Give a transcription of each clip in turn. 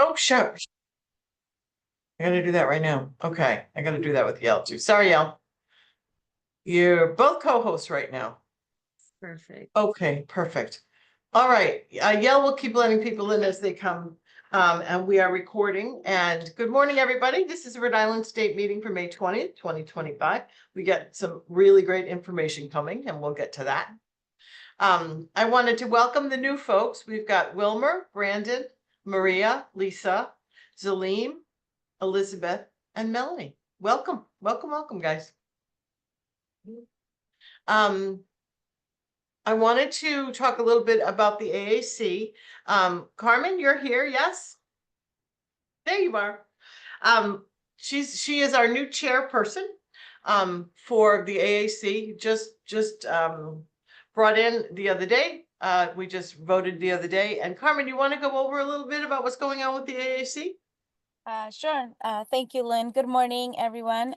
Oh, sure. I gotta do that right now. Okay, I gotta do that with Yael too. Sorry, Yael. You're both co-hosts right now. Perfect. Okay, perfect. All right, Yael will keep letting people in as they come. And we are recording. And good morning, everybody. This is the Rhode Island State meeting for May 20th, 2025. We got some really great information coming, and we'll get to that. I wanted to welcome the new folks. We've got Wilmer, Brandon, Maria, Lisa, Zalim, Elizabeth, and Melanie. Welcome, welcome, welcome, guys. I wanted to talk a little bit about the AAC. Carmen, you're here, yes? There you are. She is our new chairperson for the AAC. Just brought in the other day. We just voted the other day. And Carmen, you want to go over a little bit about what's going on with the AAC? Sure. Thank you, Lynn. Good morning, everyone.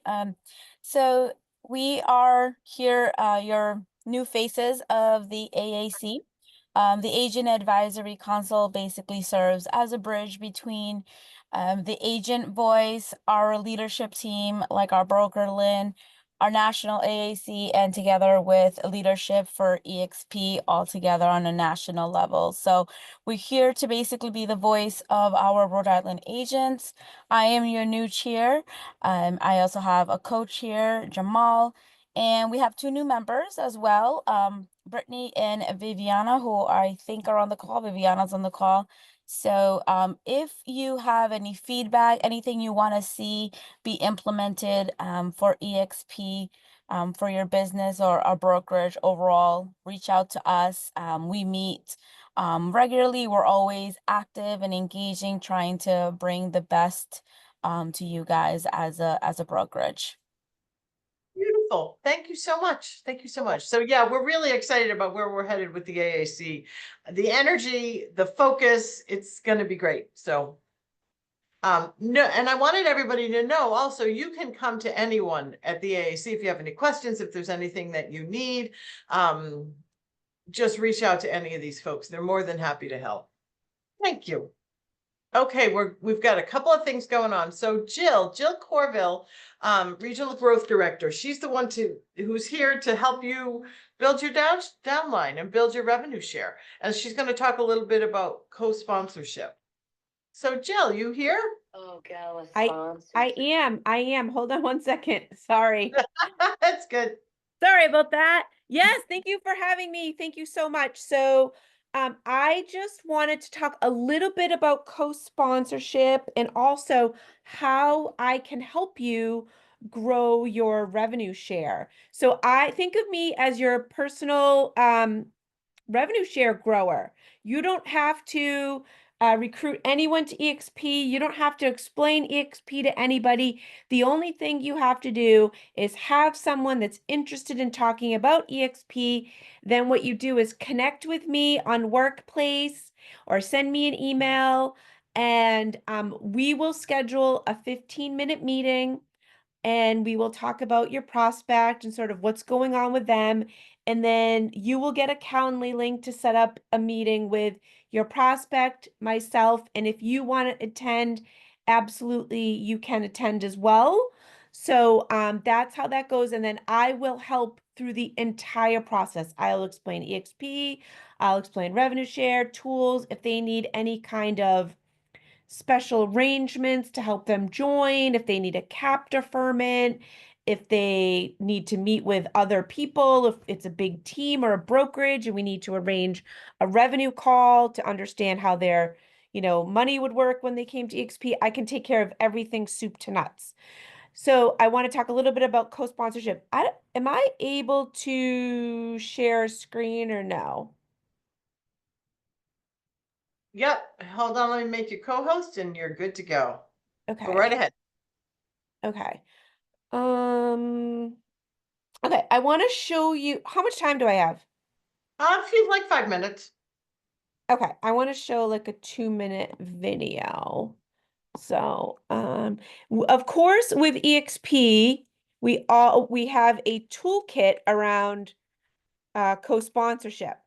So we are here, your new faces of the AAC. The Agent Advisory Council basically serves as a bridge between the agent voice, our leadership team, like our broker, Lynn, our national AAC, and together with leadership for EXP all together on a national level. So we're here to basically be the voice of our Rhode Island agents. I am your new chair. I also have a co chair, Jamal, and we have two new members as well, Brittany and Viviana, who I think are on the call. Viviana's on the call. So if you have any feedback, anything you want to see be implemented for EXP, for your business or a brokerage overall, reach out to us. We meet regularly. We're always active and engaging, trying to bring the best to you guys as a brokerage. Beautiful. Thank you so much. Thank you so much. So yeah, we're really excited about where we're headed with the AAC. The energy, the focus, it's going to be great. So no, and I wanted everybody to know also you can come to anyone at the AAC if you have any questions, if there's anything that you need. Just reach out to any of these folks. They're more than happy to help. Thank you. Okay, we've got a couple of things going on. So Jill Corville, Regional Growth Director, she's the one who's here to help you build your downline and build your revenue share. And she's going to talk a little bit about co-sponsorship. So Jill, you here? Oh, God, I am. Hold on one second. Sorry. That's good. Sorry about that. Yes, thank you for having me. Thank you so much. So, I just wanted to talk a little bit about co-sponsorship and also how I can help you grow your revenue share. So I think of me as your personal revenue share grower. You don't have to recruit anyone to EXP. You don't have to explain EXP to anybody. The only thing you have to do is have someone that's interested in talking about EXP. Then what you do is connect with me on Workplace or send me an email, and we will schedule a 15-minute meeting, and we will talk about your prospect and sort of what's going on with them. And then you will get a Calendly link to set up a meeting with your prospect, myself. And if you want to attend, absolutely, you can attend as well. So that's how that goes. And then I will help through the entire process. I'll explain EXP, I'll explain revenue share, tools, if they need any kind of special arrangements to help them join, if they need a cap deferment, if they need to meet with other people, if it's a big team or a brokerage and we need to arrange a revenue call to understand how their, money would work when they came to EXP. I can take care of everything soup to nuts. So I want to talk a little bit about co-sponsorship. Am I able to share screen or no? Yep. Hold on. Let me make you co-host and you're good to go. Okay. Go right ahead. Okay. Okay, I want to show you, how much time do I have? Feels like 5 minutes. Okay, I want to show like a 2-minute video. So, of course, with EXP, we have a toolkit around co-sponsorship,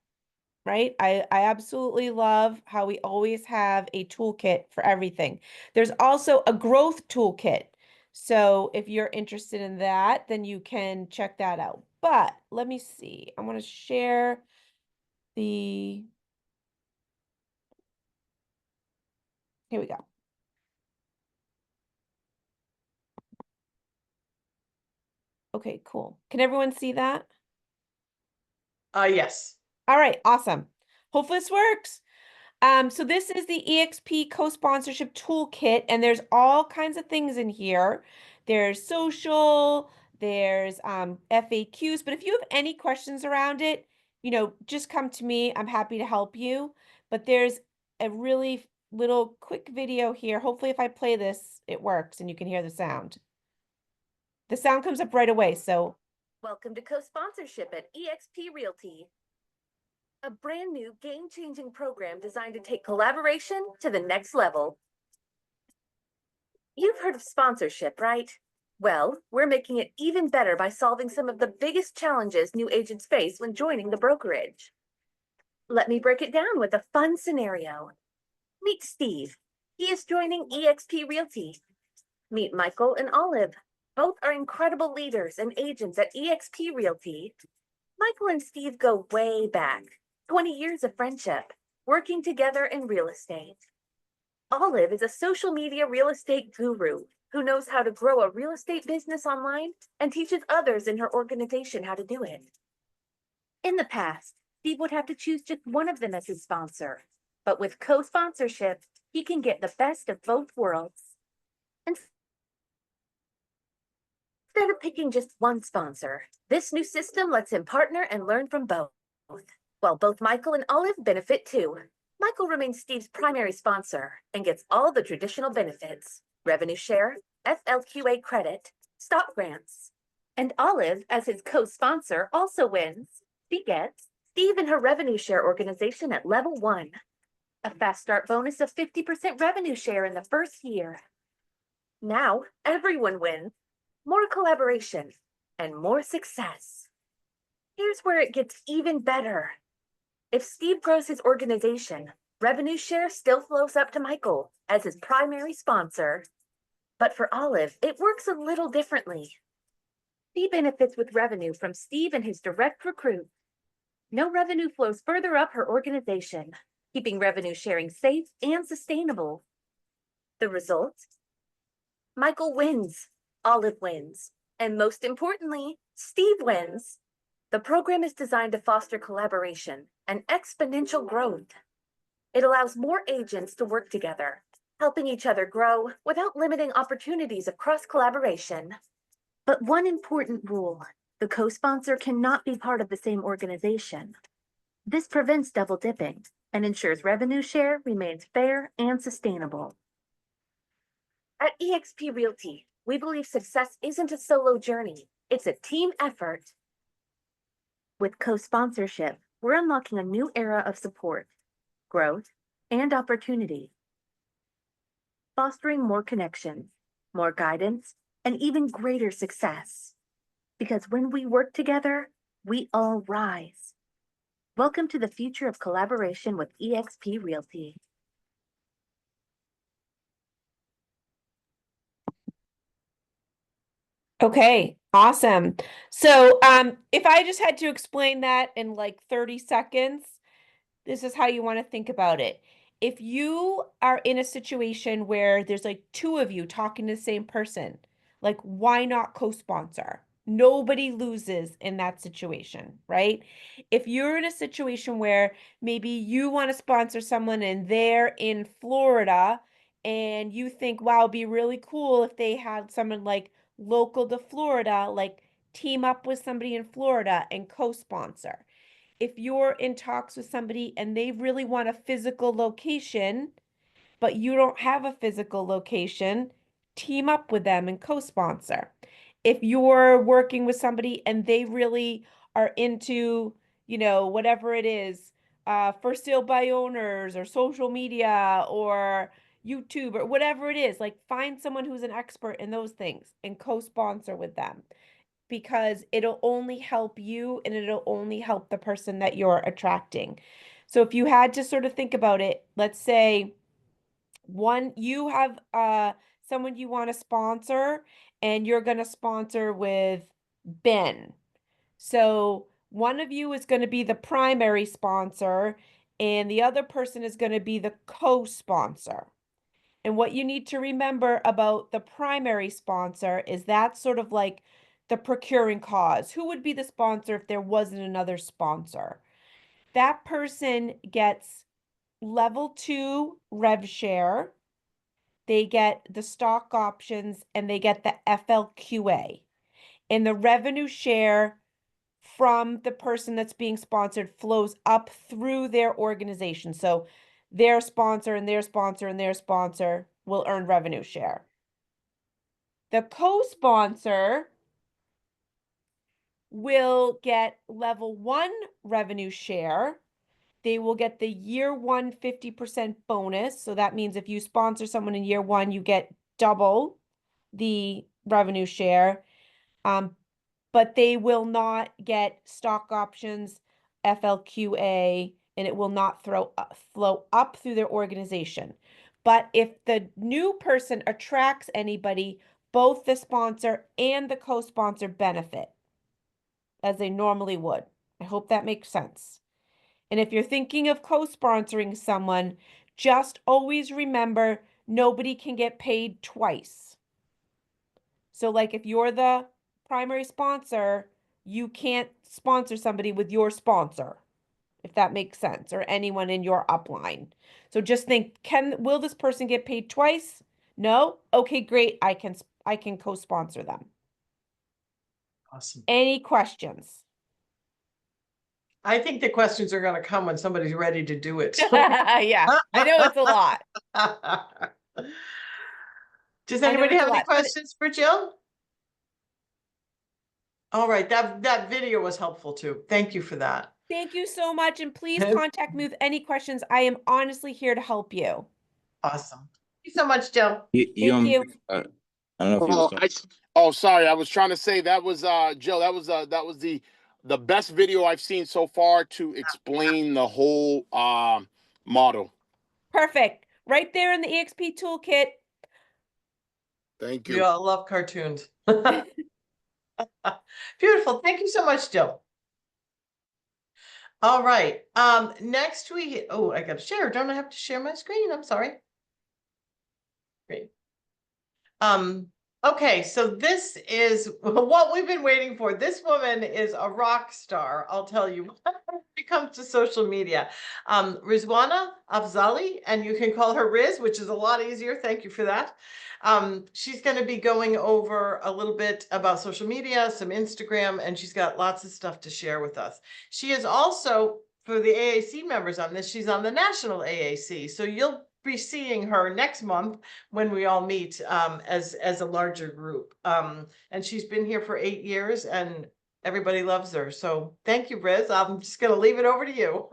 right? I absolutely love how we always have a toolkit for everything. There's also a growth toolkit. So if you're interested in that, then you can check that out. But let me see. I want to share the, here we go. Okay, cool. Can everyone see that? Yes. All right, awesome. Hopefully this works. So this is the EXP co-sponsorship toolkit, and there's all kinds of things in here. There's social, there's FAQs, but if you have any questions around it, just come to me. I'm happy to help you. But there's a really little quick video here. Hopefully if I play this, it works and you can hear the sound. The sound comes up right away, so. Welcome to co-sponsorship at EXP Realty, a brand new game-changing program designed to take collaboration to the next level. You've heard of sponsorship, right? Well, we're making it even better by solving some of the biggest challenges new agents face when joining the brokerage. Let me break it down with a fun scenario. Meet Steve. He is joining EXP Realty. Meet Michael and Olive. Both are incredible leaders and agents at EXP Realty. Michael and Steve go way back, 20 years of friendship, working together in real estate. Olive is a social media real estate guru who knows how to grow a real estate business online and teaches others in her organization how to do it. In the past, Steve would have to choose just one of them as his sponsor, but with co-sponsorship, he can get the best of both worlds. Instead of picking just one sponsor, this new system lets him partner and learn from both. While both Michael and Olive benefit too. Michael remains Steve's primary sponsor and gets all the traditional benefits: revenue share, FLQA credit, stock grants. And Olive, as his co-sponsor, also wins. She gets Steve and her revenue share organization at level 1, a fast start bonus of 50% revenue share in the first year. Now, everyone wins. More collaboration, and more success. Here's where it gets even better. If Steve grows his organization, revenue share still flows up to Michael as his primary sponsor. But for Olive, it works a little differently. She benefits with revenue from Steve and his direct recruit. No revenue flows further up her organization, keeping revenue sharing safe and sustainable. The result? Michael wins. Olive wins, and most importantly, Steve wins. The program is designed to foster collaboration and exponential growth. It allows more agents to work together, helping each other grow without limiting opportunities of cross-collaboration. But one important rule: the co-sponsor cannot be part of the same organization. This prevents double dipping and ensures revenue share remains fair and sustainable. At EXP Realty, we believe success isn't a solo journey, it's a team effort. With co-sponsorship, we're unlocking a new era of support, growth, and opportunity, fostering more connections, more guidance, and even greater success. Because when we work together, we all rise. Welcome to the future of collaboration with EXP Realty. Okay, awesome. So, if I just had to explain that in like 30 seconds, this is how you want to think about it. If you are in a situation where there's like two of you talking to the same person, like why not co-sponsor? Nobody loses in that situation, right? If you're in a situation where maybe you want to sponsor someone and they're in Florida and you think, wow, it'd be really cool if they had someone like local to Florida, like team up with somebody in Florida and co-sponsor. If you're in talks with somebody and they really want a physical location, but you don't have a physical location, team up with them and co-sponsor. If you're working with somebody and they really are into, whatever it is, for sale by owners or social media or YouTube or whatever it is, like find someone who's an expert in those things and co-sponsor with them, because it'll only help you and it'll only help the person that you're attracting. So if you had to sort of think about it, let's say you have someone you want to sponsor and you're going to sponsor with Ben. So one of you is going to be the primary sponsor and the other person is going to be the co-sponsor. And what you need to remember about the primary sponsor is that's sort of like the procuring cause. Who would be the sponsor if there wasn't another sponsor? That person gets level 2 rev share, they get the stock options, and they get the FLQA. And the revenue share from the person that's being sponsored flows up through their organization. So their sponsor and their sponsor and their sponsor will earn revenue share. The co-sponsor will get level 1 revenue share. They will get the year 1 50% bonus. So that means if you sponsor someone in year 1, you get double the revenue share. But they will not get stock options, FLQA, and it will not flow up through their organization. But if the new person attracts anybody, both the sponsor and the co-sponsor benefit as they normally would. I hope that makes sense. And if you're thinking of co-sponsoring someone, just always remember nobody can get paid twice. So like if you're the primary sponsor, you can't sponsor somebody with your sponsor, if that makes sense, or anyone in your upline. So just think, will this person get paid twice? No? Okay, great. I can co-sponsor them. Awesome. Any questions? I think the questions are going to come when somebody's ready to do it. Yeah, I know it's a lot. Does I know anybody it's a have any lot, but questions for Jill? All right, that video was helpful too. Thank you for that. thank you so much. And please contact me with any questions. I am honestly here to help you. Awesome. Thank you so much, Jill. Thank you. I don't know if you was Oh, sorry. I was trying to say that was Jill. That was the best video I've seen so far to explain the whole model. Perfect. Right there in the EXP toolkit. Thank We you. all love cartoons. Beautiful. Thank you so much, Jill. All right. Next I got to share. Don't I have to share my screen? I'm sorry. Great. Okay, so this is what we've been waiting for. This woman is a rock star, I'll tell you, when it comes to social media. Rizwana Afzali, and you can call her Riz, which is a lot easier. Thank you for that. She's going to be going over a little bit about social media, some Instagram, and she's got lots of stuff to share with us. She is also, for the AAC members on this, she's on the national AAC. So you'll be seeing her next month when we all meet as a larger group. And she's been here for 8 years and everybody loves her. So thank you, Riz. I'm just going to leave it over to you.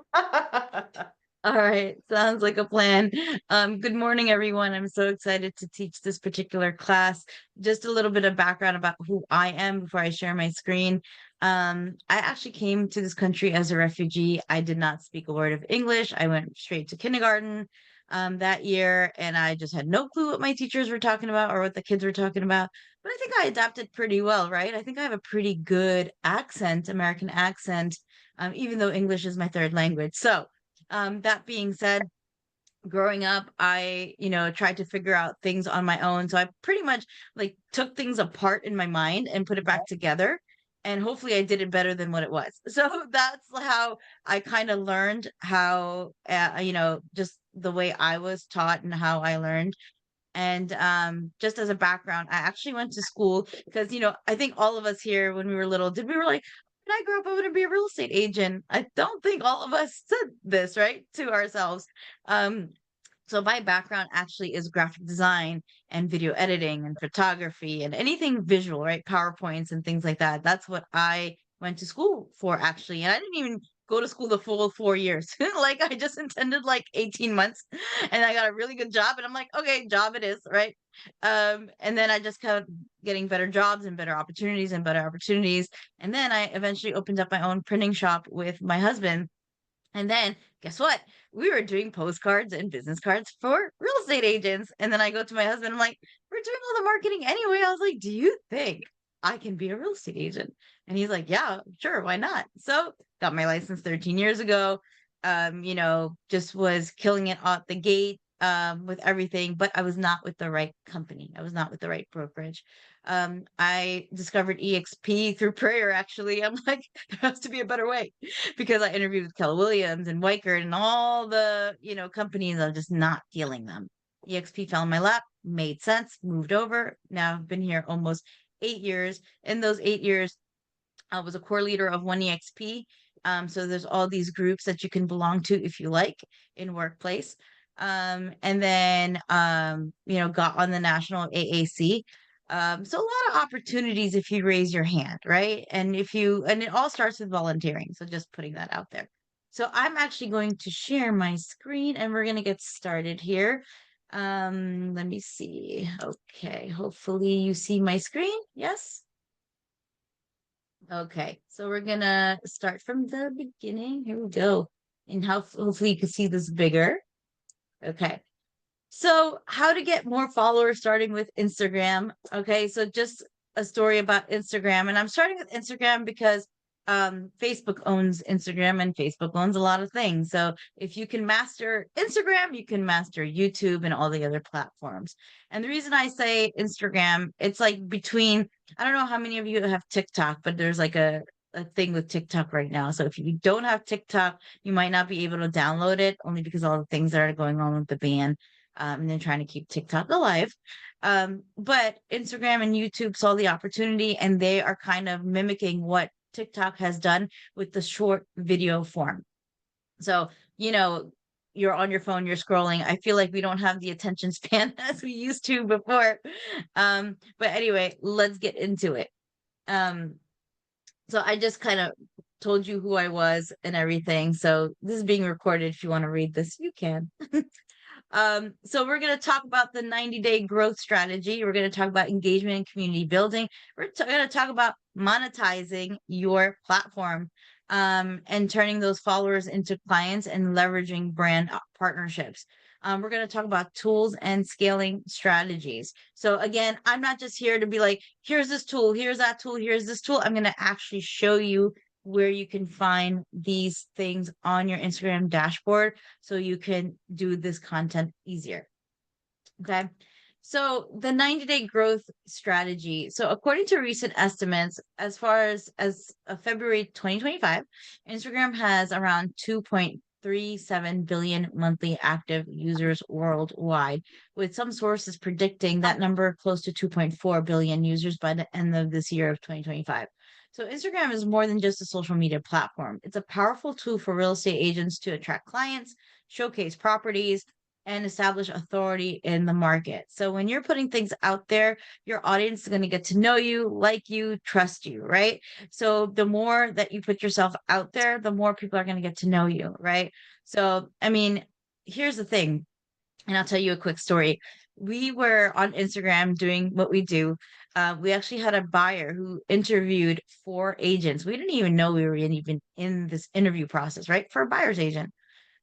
All right, sounds like a plan. Good morning, everyone. I'm so excited to teach this particular class. Just a little bit of background about who I am before I share my screen. I actually came to this country as a refugee. I did not speak a word of English. I went straight to kindergarten that year, and I just had no clue what my teachers were talking about or what the kids were talking about. But I think I adapted pretty well, right? I think I have a pretty good accent, American accent, even though English is my third language. So that being said, growing up, I, tried to figure out things on my own. So I pretty much like took things apart in my mind and put it back together. And hopefully I did it better than what it was. So that's how I kind of learned how, just the way I was taught and how I learned. And just as a background, I actually went to school because, I think all of us here when we were little, we were like, when I grow up, I want to be a real estate agent. I don't think all of us said this, right, to ourselves. So my background actually is graphic design and video editing and photography and anything visual, right? PowerPoints and things like that. That's what I went to school for, actually. And I didn't even go to school the full 4 years. Like I just intended like 18 months and I got a really good job and I'm like, okay, job it is, right? And then I just kept getting better jobs and better opportunities and better opportunities. And then I eventually opened up my own printing shop with my husband. And then guess what? We were doing postcards and business cards for real estate agents. And then I go to my husband, I'm like, we're doing all the marketing anyway. I was like, do you think I can be a real estate agent? And he's like, yeah, sure, why not? So got my license 13 years ago. Just was killing it out the gate with everything, but I was not with the right company. I was not with the right brokerage. I discovered EXP through prayer, actually. I'm like, there has to be a better way because I interviewed with Keller Williams and Weicker and all the, companies. I'm just not feeling them. EXP fell in my lap, made sense, moved over. Now I've been here almost 8 years. In those 8 years, I was a core leader of One EXP. So there's all these groups that you can belong to if you like in workplace. And then, got on the national AAC. So a lot of opportunities if you raise your hand, right? And it all starts with volunteering. So just putting that out there. So I'm actually going to share my screen and we're going to get started here. Let me see. Okay. Hopefully you see my screen. Yes. Okay. So we're going to start from the beginning. Here we go. And hopefully you can see this bigger. Okay. So, how to get more followers starting with Instagram. Okay, so just a story about Instagram. And I'm starting with Instagram because Facebook owns Instagram and Facebook owns a lot of things. So, if you can master Instagram, you can master YouTube and all the other platforms. And the reason I say Instagram, it's like between, I don't know how many of you have TikTok, but there's like a thing with TikTok right now. So if you don't have TikTok, you might not be able to download it only because all the things that are going on with the ban. And then trying to keep TikTok alive. But Instagram and YouTube saw the opportunity and they are kind of mimicking what TikTok has done with the short video form. So, you're on your phone, you're scrolling. I feel like we don't have the attention span as we used to before. But anyway, let's get into it. So I just kind of told you who I was and everything. So this is being recorded. If you want to read this, you can. So we're going to talk about the 90-day growth strategy. We're going to talk about engagement and community building. We're going to talk about monetizing your platform and turning those followers into clients and leveraging brand partnerships. We're going to talk about tools and scaling strategies. So again, I'm not just here to be like, here's this tool, here's that tool, here's this tool. I'm going to actually show you where you can find these things on your Instagram dashboard so you can do this content easier. Okay. So the 90-day growth strategy. So according to recent estimates, as far as February 2025, Instagram has around 2.37 billion monthly active users worldwide, with some sources predicting that number close to 2.4 billion users by the end of this year of 2025. So Instagram is more than just a social media platform. It's a powerful tool for real estate agents to attract clients, showcase properties, and establish authority in the market. So when you're putting things out there, your audience is going to get to know you, like you, trust you, right? So the more that you put yourself out there, the more people are going to get to know you, right? So, I mean, here's the thing, and I'll tell you a quick story. We were on Instagram doing what we do. We actually had a buyer who interviewed 4 agents. We didn't even know we were even in this interview process, right? For a buyer's agent.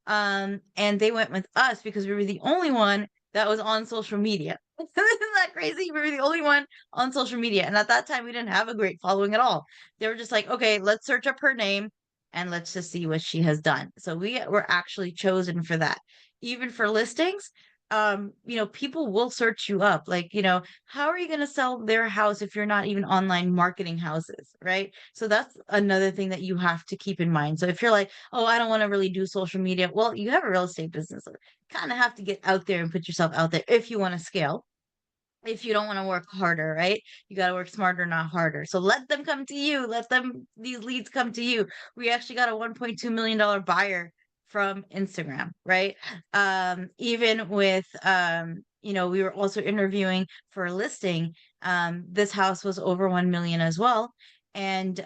And they went with us because we were the only one that was on social media. Isn't that crazy? We were the only one on social media. And at that time, we didn't have a great following at all. They were just like, okay, let's search up her name and let's just see what she has done. So we were actually chosen for that. Even for listings, people will search you up. Like, how are you going to sell their house if you're not even online marketing houses, right? So that's another thing that you have to keep in mind. So if you're like, oh, I don't want to really do social media, well, you have a real estate business. So you kind of have to get out there and put yourself out there if you want to scale. If you don't want to work harder, right? You got to work smarter, not harder. So let them come to you. These leads come to you. We actually got a $1.2 million buyer from Instagram, right? Even with, we were also interviewing for a listing. This house was over 1 million as well. And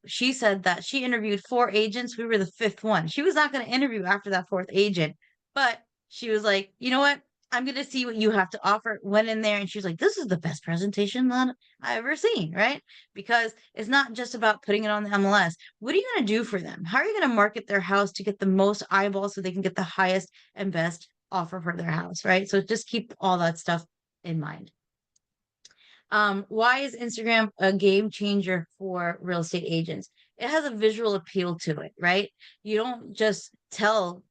she said that she interviewed 4 agents. We were the 5th one. She was not going to interview after that 4th agent, but she was like, you know what? I'm going to see what you have to offer. Went in there and she was like, this is the best presentation that I've ever seen, right? Because it's not just about putting it on the MLS. What are you going to do for them? How are you going to market their house to get the most eyeballs so they can get the highest and best offer for their house, right? So just keep all that stuff in mind. Why is Instagram a game changer for real estate agents? It has a visual appeal to it, right? You don't just tell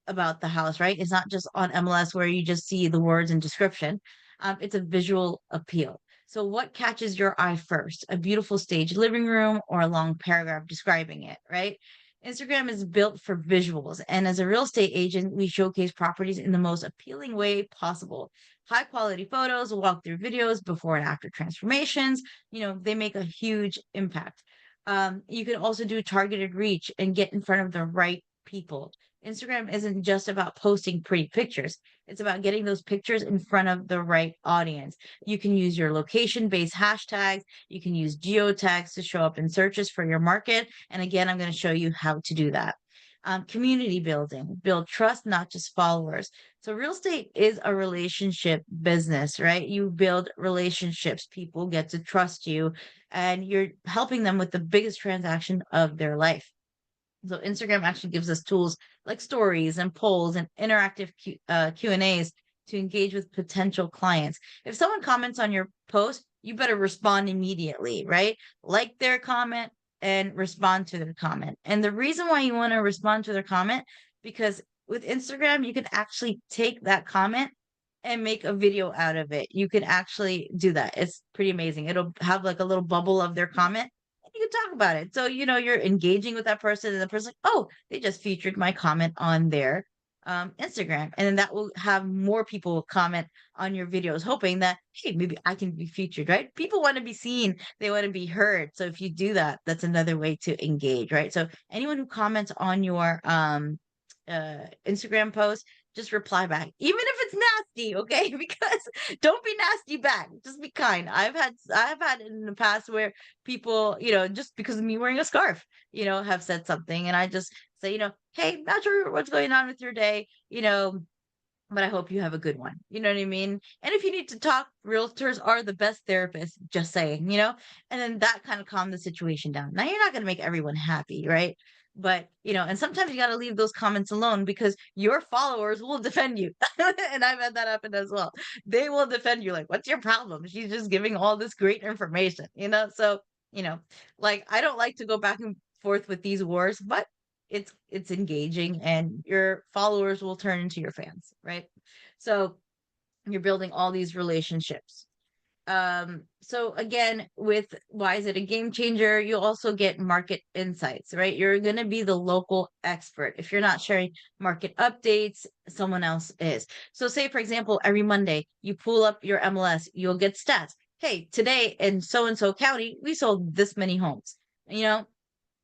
about the house, right? It's not just on MLS where you just see the words and description. It's a visual appeal. So, what catches your eye first? A beautiful stage living room or a long paragraph describing it, right? Instagram is built for visuals. And as a real estate agent, we showcase properties in the most appealing way possible. High quality photos, walkthrough videos, before and after transformations, they make a huge impact. You can also do targeted reach and get in front of the right people. Instagram isn't just about posting pretty pictures. It's about getting those pictures in front of the right audience. You can use your location-based hashtags. You can use geotags to show up in searches for your market. And again, I'm going to show you how to do that. Community building, build trust, not just followers. So real estate is a relationship business, right? You build relationships. People get to trust you and you're helping them with the biggest transaction of their life. So Instagram actually gives us tools like stories and polls and interactive Q&As to engage with potential clients. If someone comments on your post, you better respond immediately, right? Like their comment and respond to their comment. And the reason why you want to respond to their comment, because with Instagram, you can actually take that comment and make a video out of it. You can actually do that. It's pretty amazing. It'll have like a little bubble of their comment. You can talk about it. So, you're engaging with that person and the person, like, oh, they just featured my comment on their Instagram. And then that will have more people comment on your videos, hoping that, hey, maybe I can be featured, right? People want to be seen. They want to be heard. So if you do that, that's another way to engage, right? So anyone who comments on your Instagram post, just reply back, even if it's nasty, okay? Because don't be nasty back. Just be kind. I've had it in the past where people, just because of me wearing a scarf, have said something, and I just say, hey, not sure what's going on with your day, but I hope you have a good one. You know what I mean? And if you need to talk, realtors are the best therapists, just saying, and then that kind of calmed the situation down. Now you're not going to make everyone happy, right? But, and sometimes you got to leave those comments alone because your followers will defend you. And I've had that happen as well. They will defend you. Like, what's your problem? She's just giving all this great information, So, like, I don't like to go back and forth with these wars, but it's engaging and your followers will turn into your fans, right? So you're building all these relationships. So again, with why is it a game changer? You also get market insights, right? You're going to be the local expert. If you're not sharing market updates, someone else is. So say, for example, every Monday you pull up your MLS, you'll get stats. Hey, today in so-and-so county, we sold this many homes, and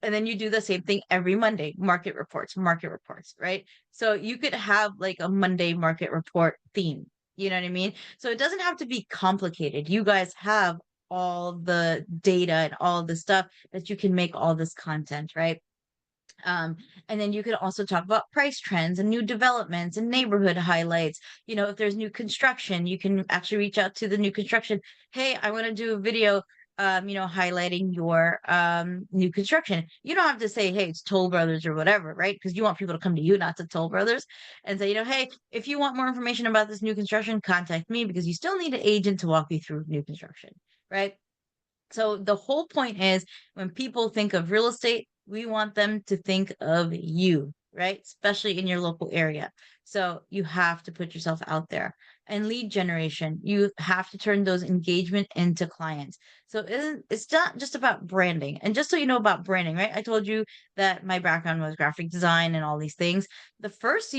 then you do the same thing every Monday, market reports, right? So you could have like a Monday market report theme. You know what I mean? So it doesn't have to be complicated. You guys have all the data and all the stuff that you can make all this content, right? And then you can also talk about price trends and new developments and neighborhood highlights. If there's new construction, you can actually reach out to the new construction. Hey, I want to do a video highlighting your new construction. You don't have to say, hey, it's Toll Brothers or whatever, right? Because you want people to come to you, not to Toll Brothers, and say, hey, if you want more information about this new construction, contact me, because you still need an agent to walk you through new construction, right? So the whole point is, when people think of real estate, we want them to think of you, right? Especially in your local area. So you have to put yourself out there. And lead generation, you have to turn those engagement into clients. So it's not just about branding. And just so you know about branding, right? I told you that my background was graphic design and all these things. The first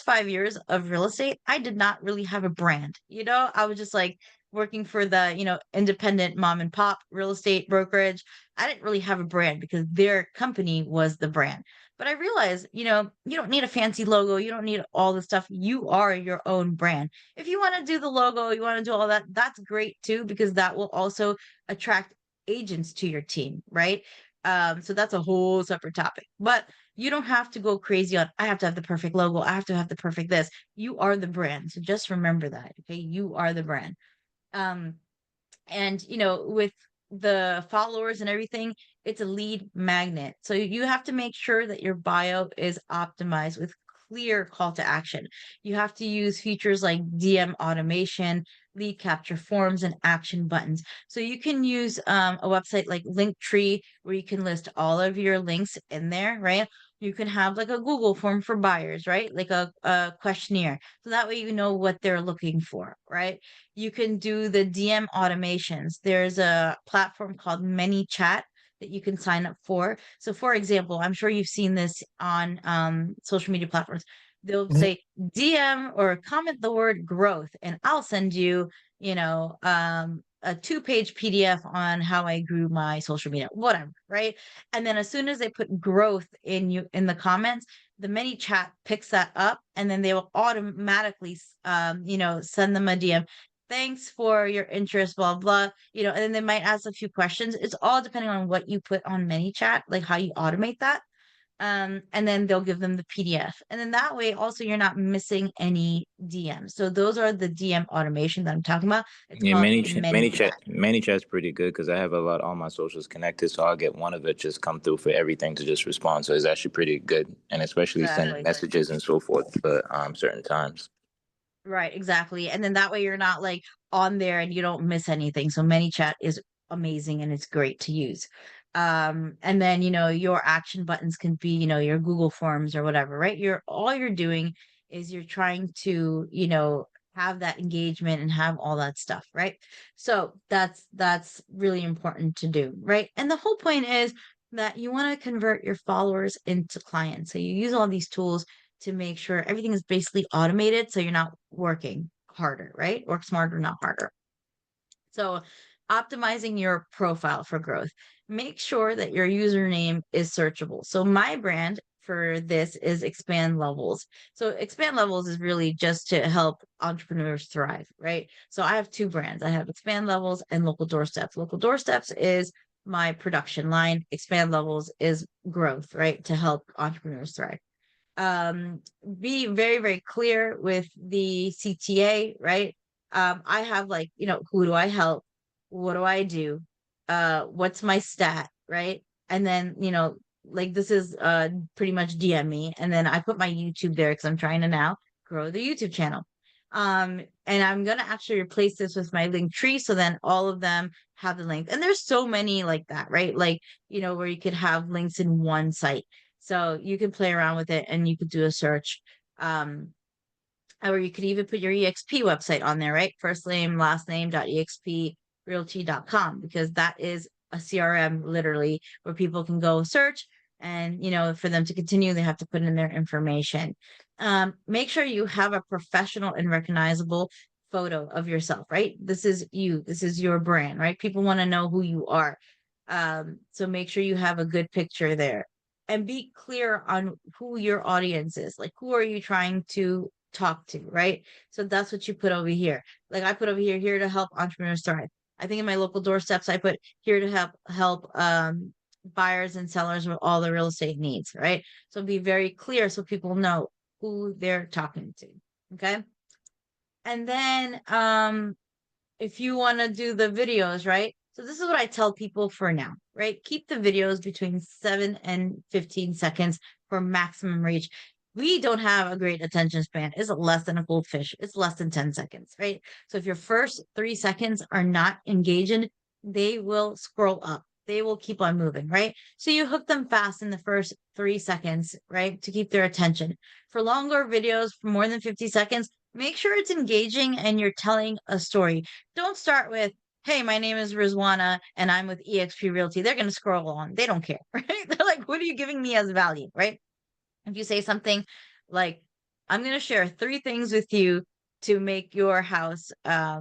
5 years of real estate, I did not really have a brand. I was just like, working for the, independent mom and pop real estate brokerage. I didn't really have a brand because their company was the brand. But I realized, you don't need a fancy logo. You don't need all the stuff. You are your own brand. If you want to do the logo, you want to do all that, that's great too, because that will also attract agents to your team, right? So that's a whole separate topic. But You don't have to go crazy on, I have to have the perfect logo. I have to have the perfect this. You are the brand. So just remember that. Okay. You are the brand. Um, and with the followers and everything, it's a lead magnet, so you have to make sure that your bio is optimized with clear call to action. You have to use features like DM automation, lead capture forms, and action buttons. So you can use a website like Linktree, where you can list all of your links in there, right? You can have like a Google form for buyers, right? Like a questionnaire, so that way you know what they're looking for, right? You can do the DM automations. There's a platform called ManyChat that you can sign up for. So, for example, I'm sure you've seen this on social media platforms. They'll say DM or comment the word growth, and I'll send you, a 2-page PDF on how I grew my social media, whatever, right? And then as soon as they put growth in the comments, the many chat picks that up, and then they will automatically send them a DM. Thanks for your interest, blah blah. And then they might ask a few questions. It's all depending on what you put on ManyChat, like how you automate that. And then they'll give them the PDF, and then that way also you're not missing any DMs. So those are the DM automation that I'm talking about. It's Yeah, called ManyChat, ManyChat. ManyChat's pretty good because I have all my socials connected, so I'll get one of it just come through for everything to just respond. So it's actually pretty good, and especially sending Exactly. messages and so forth for certain times. Right, exactly. And then that way you're not like on there and you don't miss anything. So ManyChat is amazing and it's great to use. And then, your action buttons can be, your Google Forms or whatever, right? All you're doing is you're trying to, have that engagement and have all that stuff, right? So that's really important to do, right? And the whole point is that you want to convert your followers into clients. So you use all these tools to make sure everything is basically automated, so you're not working harder, right? Work smarter, not harder. So optimizing your profile for growth. Make sure that your username is searchable. So my brand for this is Expand Levels. So Expand Levels is really just to help entrepreneurs thrive, right? So I have two brands. I have Expand Levels and Local Doorsteps. Local Doorsteps is my production line. Expand Levels is growth, right? To help entrepreneurs thrive. Be very, very clear with the CTA, right? I have like, who do I help? What do I do? What's my stat, right? And then, like this is pretty much DM me. And then I put my YouTube there because I'm trying to now grow the YouTube channel. And I'm gonna actually replace this with my link tree, so then all of them have the link. And there's so many like that, right? Like, where you could have links in one site. So you can play around with it and you could do a search. Or you could even put your EXP website on there, right? First name, last name.exprealty.com, because that is a CRM literally where people can go search, and for them to continue, they have to put in their information. Make sure you have a professional and recognizable photo of yourself, right? This is you, this is your brand, right? People want to know who you are. So make sure you have a good picture there, and be clear on who your audience is. Like, who are you trying to talk to, right? So that's what you put over here. Like I put over here to help entrepreneurs thrive. I think in my local doorsteps, I put here to help buyers and sellers with all the real estate needs, right? So be very clear so people know who they're talking to. Okay. And then if you want to do the videos, right? So this is what I tell people for now, right? Keep the videos between 7 and 15 seconds for maximum reach. We don't have a great attention span. It's less than a goldfish. It's less than 10 seconds, right? So if your first 3 seconds are not engaging, they will scroll up. They will keep on moving, right? So you hook them fast in the first 3 seconds, right? To keep their attention. For longer videos, for more than 50 seconds, make sure it's engaging and you're telling a story. Don't start with, hey, my name is Rizwana and I'm with eXp Realty. They're going to scroll on. They don't care, right? They're like, what are you giving me as value, right? If you say something like, I'm going to share 3 things with you to make your house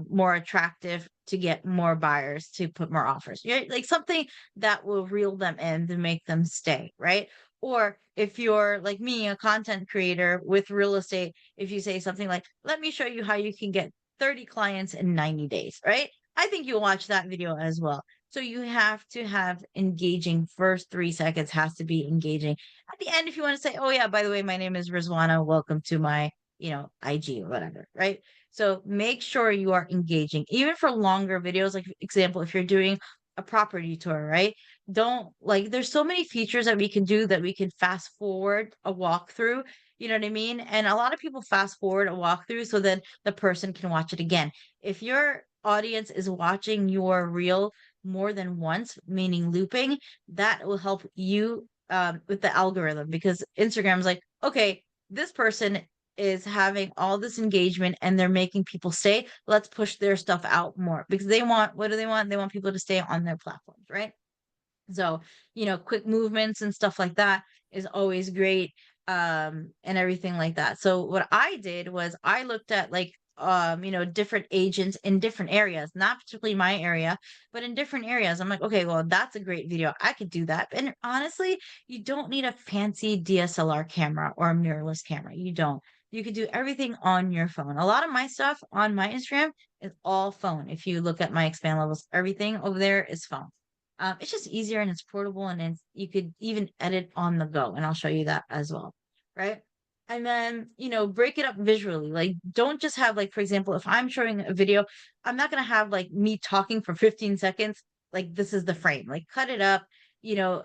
more attractive, to get more buyers, to put more offers, right? Like something that will reel them in to make them stay, right? Or if you're like me, a content creator with real estate, if you say something like, let me show you how you can get 30 clients in 90 days, right? I think you'll watch that video as well. So you have to have engaging. First 3 seconds has to be engaging. At the end, if you want to say, oh yeah, by the way, my name is Rizwana, welcome to my, IG or whatever, right? So make sure you are engaging, even for longer videos. Like, example, if you're doing a property tour, right? Don't like, there's so many features that we can do that we can fast forward a walkthrough. You know what I mean? And a lot of people fast forward a walkthrough so then the person can watch it again. If your audience is watching your reel more than once, meaning looping, that will help you with the algorithm, because Instagram's like, okay, this person is having all this engagement and they're making people stay. Let's push their stuff out more, because they want, what do they want? They want people to stay on their platforms, right? So, quick movements and stuff like that is always great, and everything like that. So what I did was I looked at, like, different agents in different areas, not particularly my area, but in different areas. I'm like, okay, well, that's a great video. I could do that. And honestly, you don't need a fancy DSLR camera or a mirrorless camera. You don't. You could do everything on your phone. A lot of my stuff on my Instagram is all phone. If you look at my expand levels, everything over there is phone. It's just easier and it's portable, and you could even edit on the go. And I'll show you that as well. Right. And then, break it up visually. Like, don't just have, like, for example, if I'm showing a video, I'm not going to have like me talking for 15 seconds. Like, this is the frame. Like, cut it up,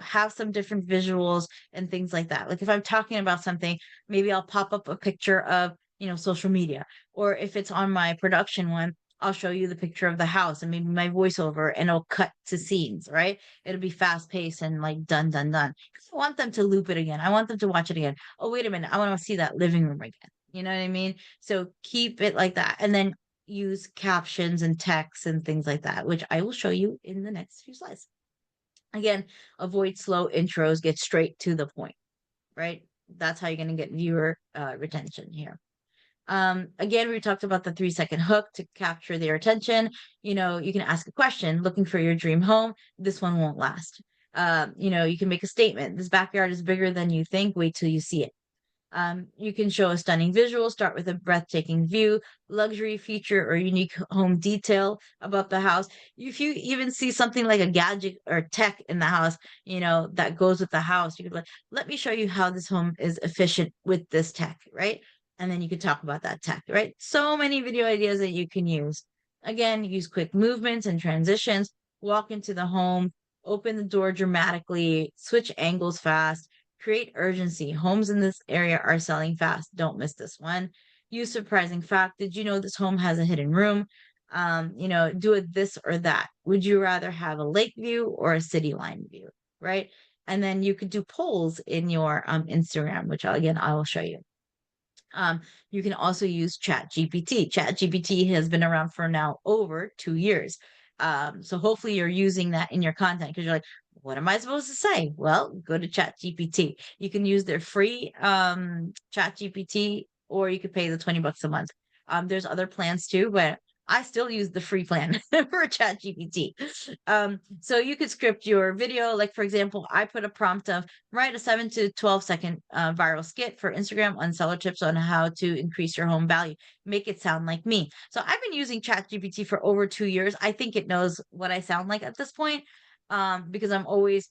have some different visuals and things like that. Like, if I'm talking about something, maybe I'll pop up a picture of, social media. Or if it's on my production one, I'll show you the picture of the house and maybe my voiceover, and it'll cut to scenes, right? It'll be fast paced and like done, done, done. I want them to loop it again. I want them to watch it again. Oh, wait a minute. I want to see that living room again. You know what I mean? So keep it like that. And then use captions and text and things like that, which I will show you in the next few slides. Again, avoid slow intros, get straight to the point, right? That's how you're going to get viewer retention here. Again, we talked about the 3-second hook to capture their attention. You can ask a question, looking for your dream home. This one won't last. You can make a statement. This backyard is bigger than you think. Wait till you see it. You can show a stunning visual, start with a breathtaking view, luxury feature, or unique home detail about the house. If you even see something like a gadget or tech in the house, that goes with the house, you could be like, let me show you how this home is efficient with this tech, right? And then you could talk about that tech, right? So many video ideas that you can use. Again, use quick movements and transitions, walk into the home, open the door dramatically, switch angles fast, create urgency. Homes in this area are selling fast. Don't miss this one. Use surprising fact. Did you know this home has a hidden room? Do it this or that. Would you rather have a lake view or a city line view? Right. And then you could do polls in your Instagram, which I will show you. You can also use Chat GPT. Chat GPT has been around for now over 2 years. So hopefully you're using that in your content, because you're like, what am I supposed to say? Well, go to Chat GPT. You can use their free Chat GPT, or you could pay the $20 a month. There's other plans too, but I still use the free plan for Chat GPT. So you could script your video. Like, for example, I put a prompt of write a 7 to 12 second viral skit for Instagram on seller tips on how to increase your home value. Make it sound like me. So I've been using Chat GPT for over 2 years. I think it knows what I sound like at this point, because I'm always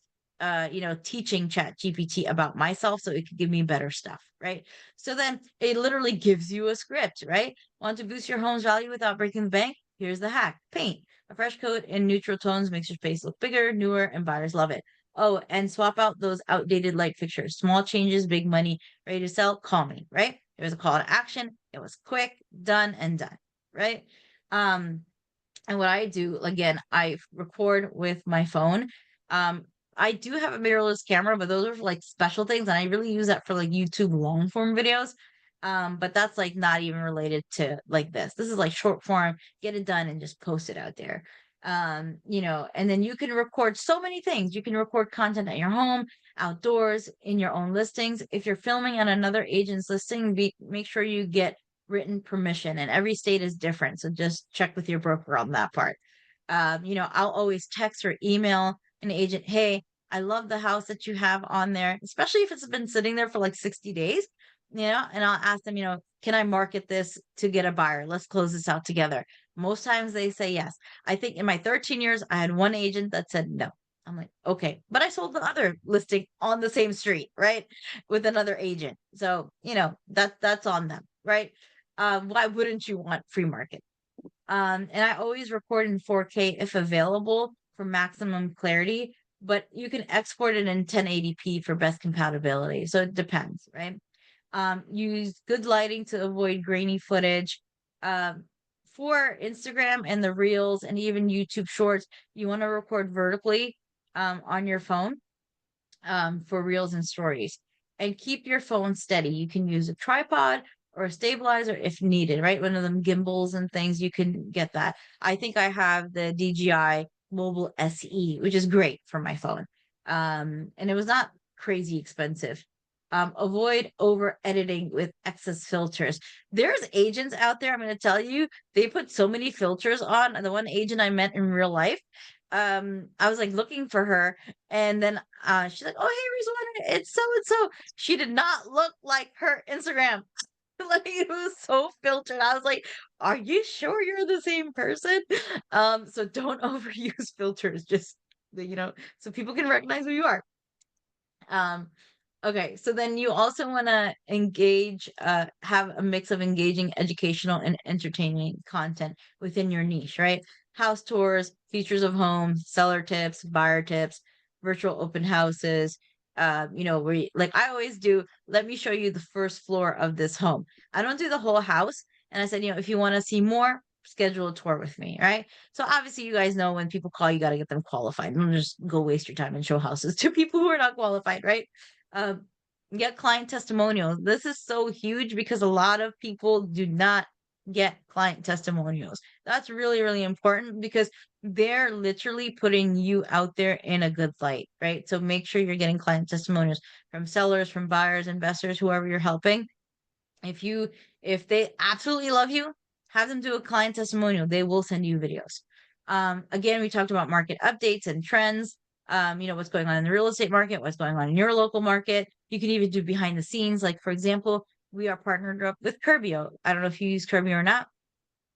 teaching Chat GPT about myself so it can give me better stuff, right? So then it literally gives you a script, right? Want to boost your home's value without breaking the bank? Here's the hack. Paint. A fresh coat in neutral tones makes your space look bigger, newer, and buyers love it. Oh, and swap out those outdated light fixtures. Small changes, big money. Ready to sell? Call me, right? There was a call to action. It was quick, done, and done, right? And what I do, again, I record with my phone. I do have a mirrorless camera, but those are for like special things, and I really use that for like YouTube long form videos. But that's like not even related to like this. This is like short form, get it done and just post it out there. And then you can record so many things. You can record content at your home, outdoors, in your own listings. If you're filming on another agent's listing, make sure you get written permission, and every state is different. So just check with your broker on that part. I'll always text or email an agent, hey, I love the house that you have on there, especially if it's been sitting there for like 60 days. and I'll ask them, can I market this to get a buyer? Let's close this out together. Most times they say yes. I think in my 13 years, I had one agent that said no. I'm like, okay, but I sold the other listing on the same street, right? With another agent. So, that's on them, right? Why wouldn't you want free market? And I always record in 4K if available for maximum clarity, but you can export it in 1080p for best compatibility. So it depends, right? Use good lighting to avoid grainy footage. Um, for Instagram and the Reels and even YouTube Shorts, you want to record vertically on your phone for Reels and Stories. And keep your phone steady. You can use a tripod or a stabilizer if needed, right? One of them gimbals and things, you can get that. I think I have the DJI Mobile SE, which is great for my phone. And it was not crazy expensive. Avoid over editing with excess filters. There's agents out there, I'm going to tell you, they put so many filters on. The one agent I met in real life, I was like looking for her, and then she's like, "Oh, hey, Rizwana, it's so and so." She did not look like her Instagram. Like it was so filtered. I was like, "Are you sure you're the same person?" So don't overuse filters. Just so people can recognize who you are. Um, okay, so then you also want to have a mix of engaging educational and entertaining content within your niche, right? House tours, features of homes, seller tips, buyer tips, virtual open houses. Like I always do, let me show you the first floor of this home. I don't do the whole house. And I said, if you want to see more, schedule a tour with me, right? So obviously, you guys know when people call, you got to get them qualified. Don't just go waste your time and show houses to people who are not qualified, right? Um, get client testimonials. This is so huge because a lot of people do not get client testimonials. That's really, really important because they're literally putting you out there in a good light, right? So make sure you're getting client testimonials from sellers, from buyers, investors, whoever you're helping. If they absolutely love you, have them do a client testimonial. They will send you videos. Again, we talked about market updates and trends. What's going on in the real estate market, what's going on in your local market. You can even do behind the scenes. Like, for example, we are partnered up with Curbio. I don't know if you use Curbio or not.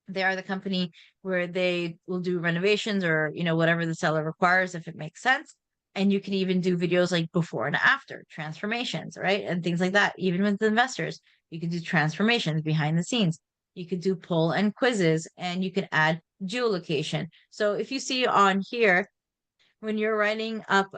They are the company where they will do renovations or, whatever the seller requires, if it makes sense. And you can even do videos like before and after transformations, right? And things like that. Even with investors, you can do transformations behind the scenes. You could do poll and quizzes, and you can add geolocation. So if you see on here, when you're writing up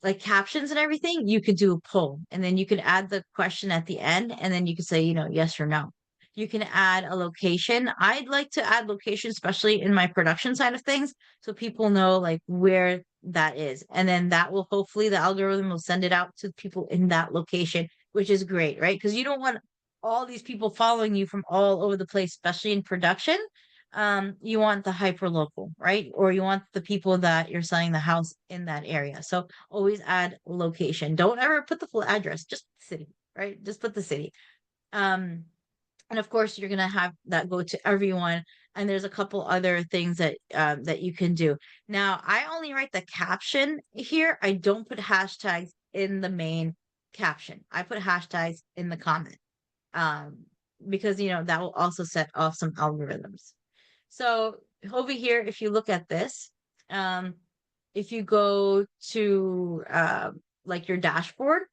like captions and everything, you could do a poll, and then you could add the question at the end, and then you could say, yes or no. You can add a location. I'd like to add location, especially in my production side of things, so people know like where that is. And then that will hopefully the algorithm will send it out to people in that location, which is great, right? Because you don't want all these people following you from all over the place, especially in production. You want the hyper local, right? Or you want the people that you're selling the house in that area. So always add location. Don't ever put the full address, just city, right? Just put the city. And of course, you're gonna have that go to everyone. And there's a couple other things that you can do. Now, I only write the caption here. I don't put hashtags in the main caption. I put hashtags in the comment. Because that will also set off some algorithms. So over here, if you look at this, if you go to like your dashboard,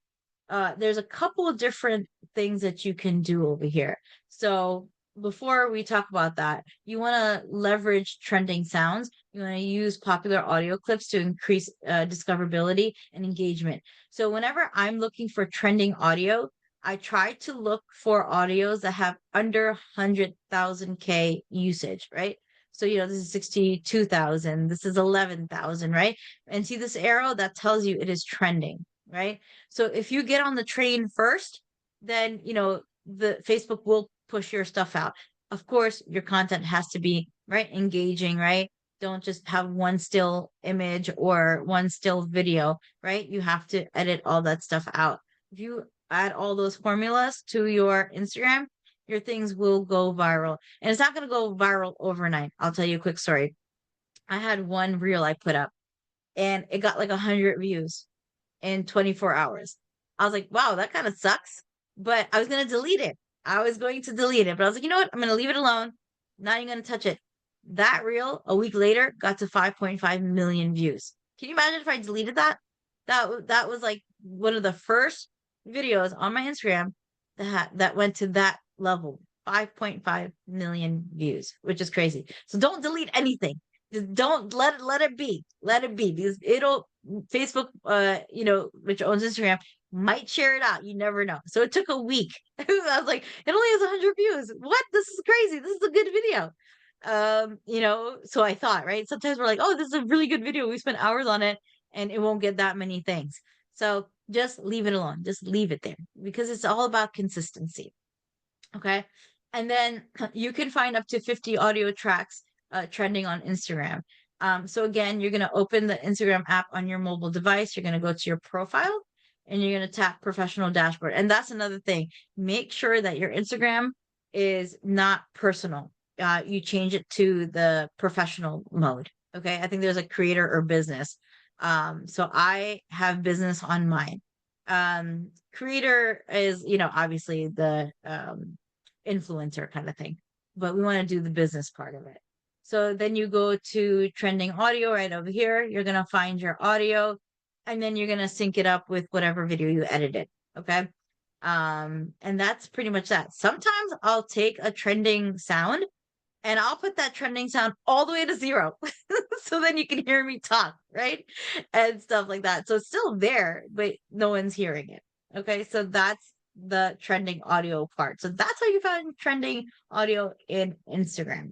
there's a couple of different things that you can do over here. So before we talk about that, you want to leverage trending sounds. You want to use popular audio clips to increase discoverability and engagement. So whenever I'm looking for trending audio, I try to look for audios that have under 100,000 K usage, right? So, this is 62,000, this is 11,000, right? And see this arrow that tells you it is trending, right? So if you get on the train first, then, the Facebook will push your stuff out. Of course, your content has to be, right, engaging, right? Don't just have one still image or one still video, right? You have to edit all that stuff out. If you add all those formulas to your Instagram, your things will go viral. And it's not going to go viral overnight. I'll tell you a quick story. I had one reel I put up and it got like 100 views in 24 hours. I was like, wow, that kind of sucks. but I was going to delete it. I was going to delete it, but I was like, you know what? I'm going to leave it alone. Not even going to touch it. That reel a week later got to 5.5 million views. Can you imagine if I deleted that? That was like one of the first videos on my Instagram that went to that level. 5.5 million views, which is crazy. So don't delete anything. Just don't let it be. Let it be, because it'll Facebook which owns Instagram, might share it out. You never know. So it took a week. I was like, it only has 100 views. What? This is crazy. This is a good video. So I thought, right? Sometimes we're like, oh, this is a really good video. We spent hours on it and it won't get that many things. So just leave it alone. Just leave it there, because it's all about consistency. Okay. And then you can find up to 50 audio tracks trending on Instagram. So again, you're going to open the Instagram app on your mobile device. You're going to go to your profile and you're going to tap professional dashboard. And that's another thing. Make sure that your Instagram is not personal. You change it to the professional mode. Okay. I think there's a creator or business. So I have business on mine. Creator is, obviously the influencer kind of thing, but we want to do the business part of it. So then you go to trending audio right over here. You're going to find your audio and then you're going to sync it up with whatever video you edited. Okay. And that's pretty much that. Sometimes I'll take a trending sound and I'll put that trending sound all the way to 0. So then you can hear me talk, right? And stuff like that. So it's still there, but no one's hearing it. Okay. So that's the trending audio part. So that's how you find trending audio in Instagram.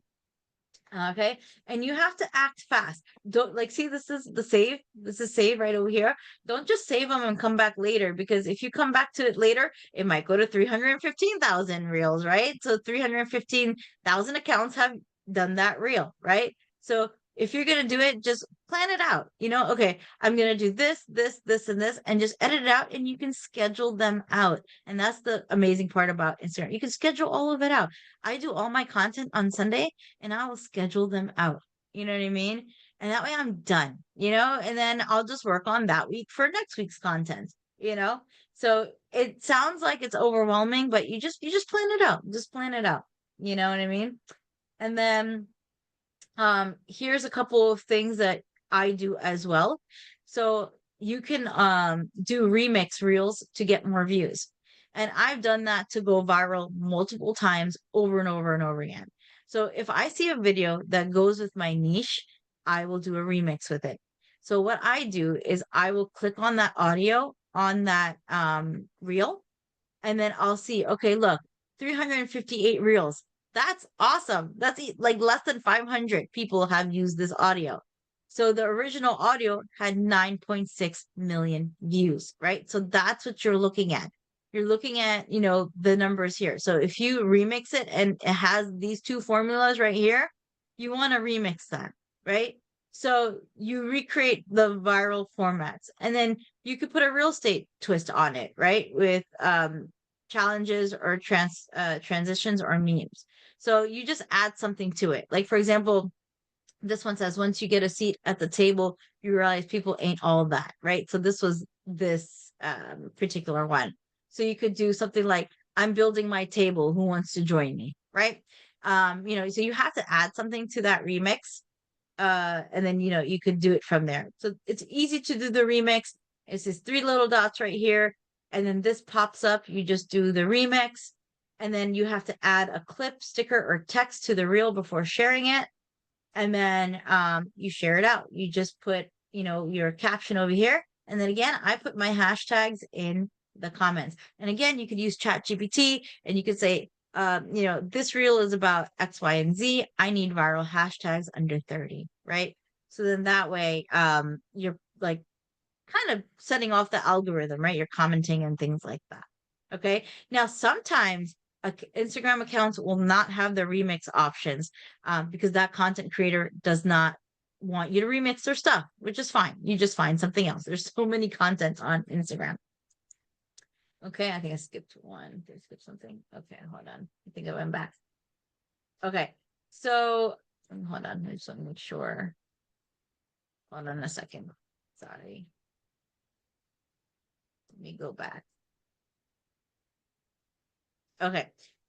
Okay. And you have to act fast. Don't see, this is the save. This is save right over here. Don't just save them and come back later, because if you come back to it later, it might go to 315,000 reels, right? So 315,000 accounts have done that reel, right? So if you're going to do it, just plan it out. Okay, I'm going to do this, this, this, and this, and just edit it out, and you can schedule them out. And that's the amazing part about Instagram. You can schedule all of it out. I do all my content on Sunday and I will schedule them out. You know what I mean? And that way I'm done, and then I'll just work on that week for next week's content, So it sounds like it's overwhelming, but you just plan it out. Just plan it out. You know what I mean? And then here's a couple of things that I do as well. So you can do remix reels to get more views. And I've done that to go viral multiple times over and over and over again. So if I see a video that goes with my niche, I will do a remix with it. So what I do is I will click on that audio on that reel, and then I'll see, okay, look, 358 reels. That's awesome. That's like less than 500 people have used this audio. So the original audio had 9.6 million views, right? So that's what you're looking at. You're looking at, the numbers here. So if you remix it and it has these two formulas right here, you want to remix that, right? So you recreate the viral formats, and then you could put a real estate twist on it, right? With challenges or transitions or memes. So you just add something to it. Like, for example, this one says, once you get a seat at the table, you realize people ain't all that, right? So this was this particular one. So you could do something like, I'm building my table. Who wants to join me? Right. So you have to add something to that remix. And then, you could do it from there. So it's easy to do the remix. It's these 3 little dots right here. And then this pops up. You just do the remix. And then you have to add a clip, sticker, or text to the reel before sharing it. And then you share it out. You just put, your caption over here. And then again, I put my hashtags in the comments. And again, you could use ChatGPT and you could say, this reel is about X, Y, and Z. I need viral hashtags under 30, right? So then that way, you're like kind of setting off the algorithm, right? You're commenting and things like that. Okay. Now, sometimes Instagram accounts will not have the remix options because that content creator does not want you to remix their stuff, which is fine. You just find something else. There's so many contents on Instagram. Okay, I think I skipped one. Did I skip something? Okay, hold on. I think I went back. Okay, so hold on. I just want to make sure. Hold on a second. Sorry. Let me go back. Okay.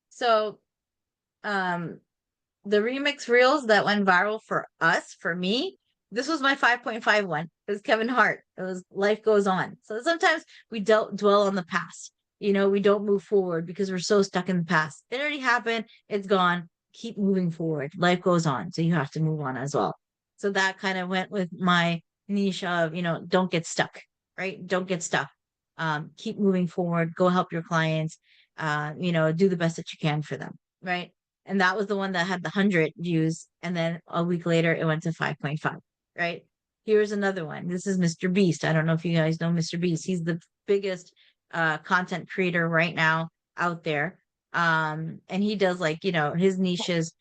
So, the remix reels that went viral for us, for me, this was my 5.5 one. It was Kevin Hart. It was Life Goes On. So sometimes we don't dwell on the past. We don't move forward because we're so stuck in the past. It already happened. It's gone. Keep moving forward. Life goes on. So you have to move on as well. So that kind of went with my niche of, don't get stuck, right? Don't get stuck. Keep moving forward. Go help your clients. Do the best that you can for them, right? And that was the one that had the 100 views. And then a week later, it went to 5.5, right? Here's another one. This is Mr. Beast. I don't know if you guys know Mr. Beast. He's the biggest content creator right now out there. And he does his niche is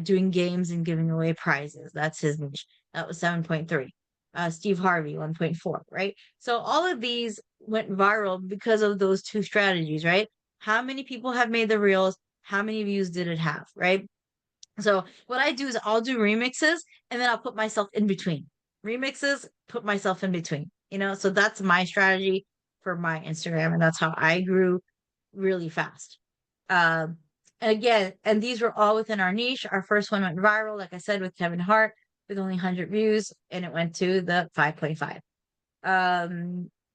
doing games and giving away prizes. That's his niche. That was 7.3. Steve Harvey, 1.4, right? So all of these went viral because of those two strategies, right? How many people have made the reels? How many views did it have, right? So what I do is I'll do remixes and then I'll put myself in between. Remixes, put myself in between, so that's my strategy for my Instagram. And that's how I grew really fast. And again, and these were all within our niche. Our first one went viral, like I said, with Kevin Hart with only 100 views, and it went to the 5.5.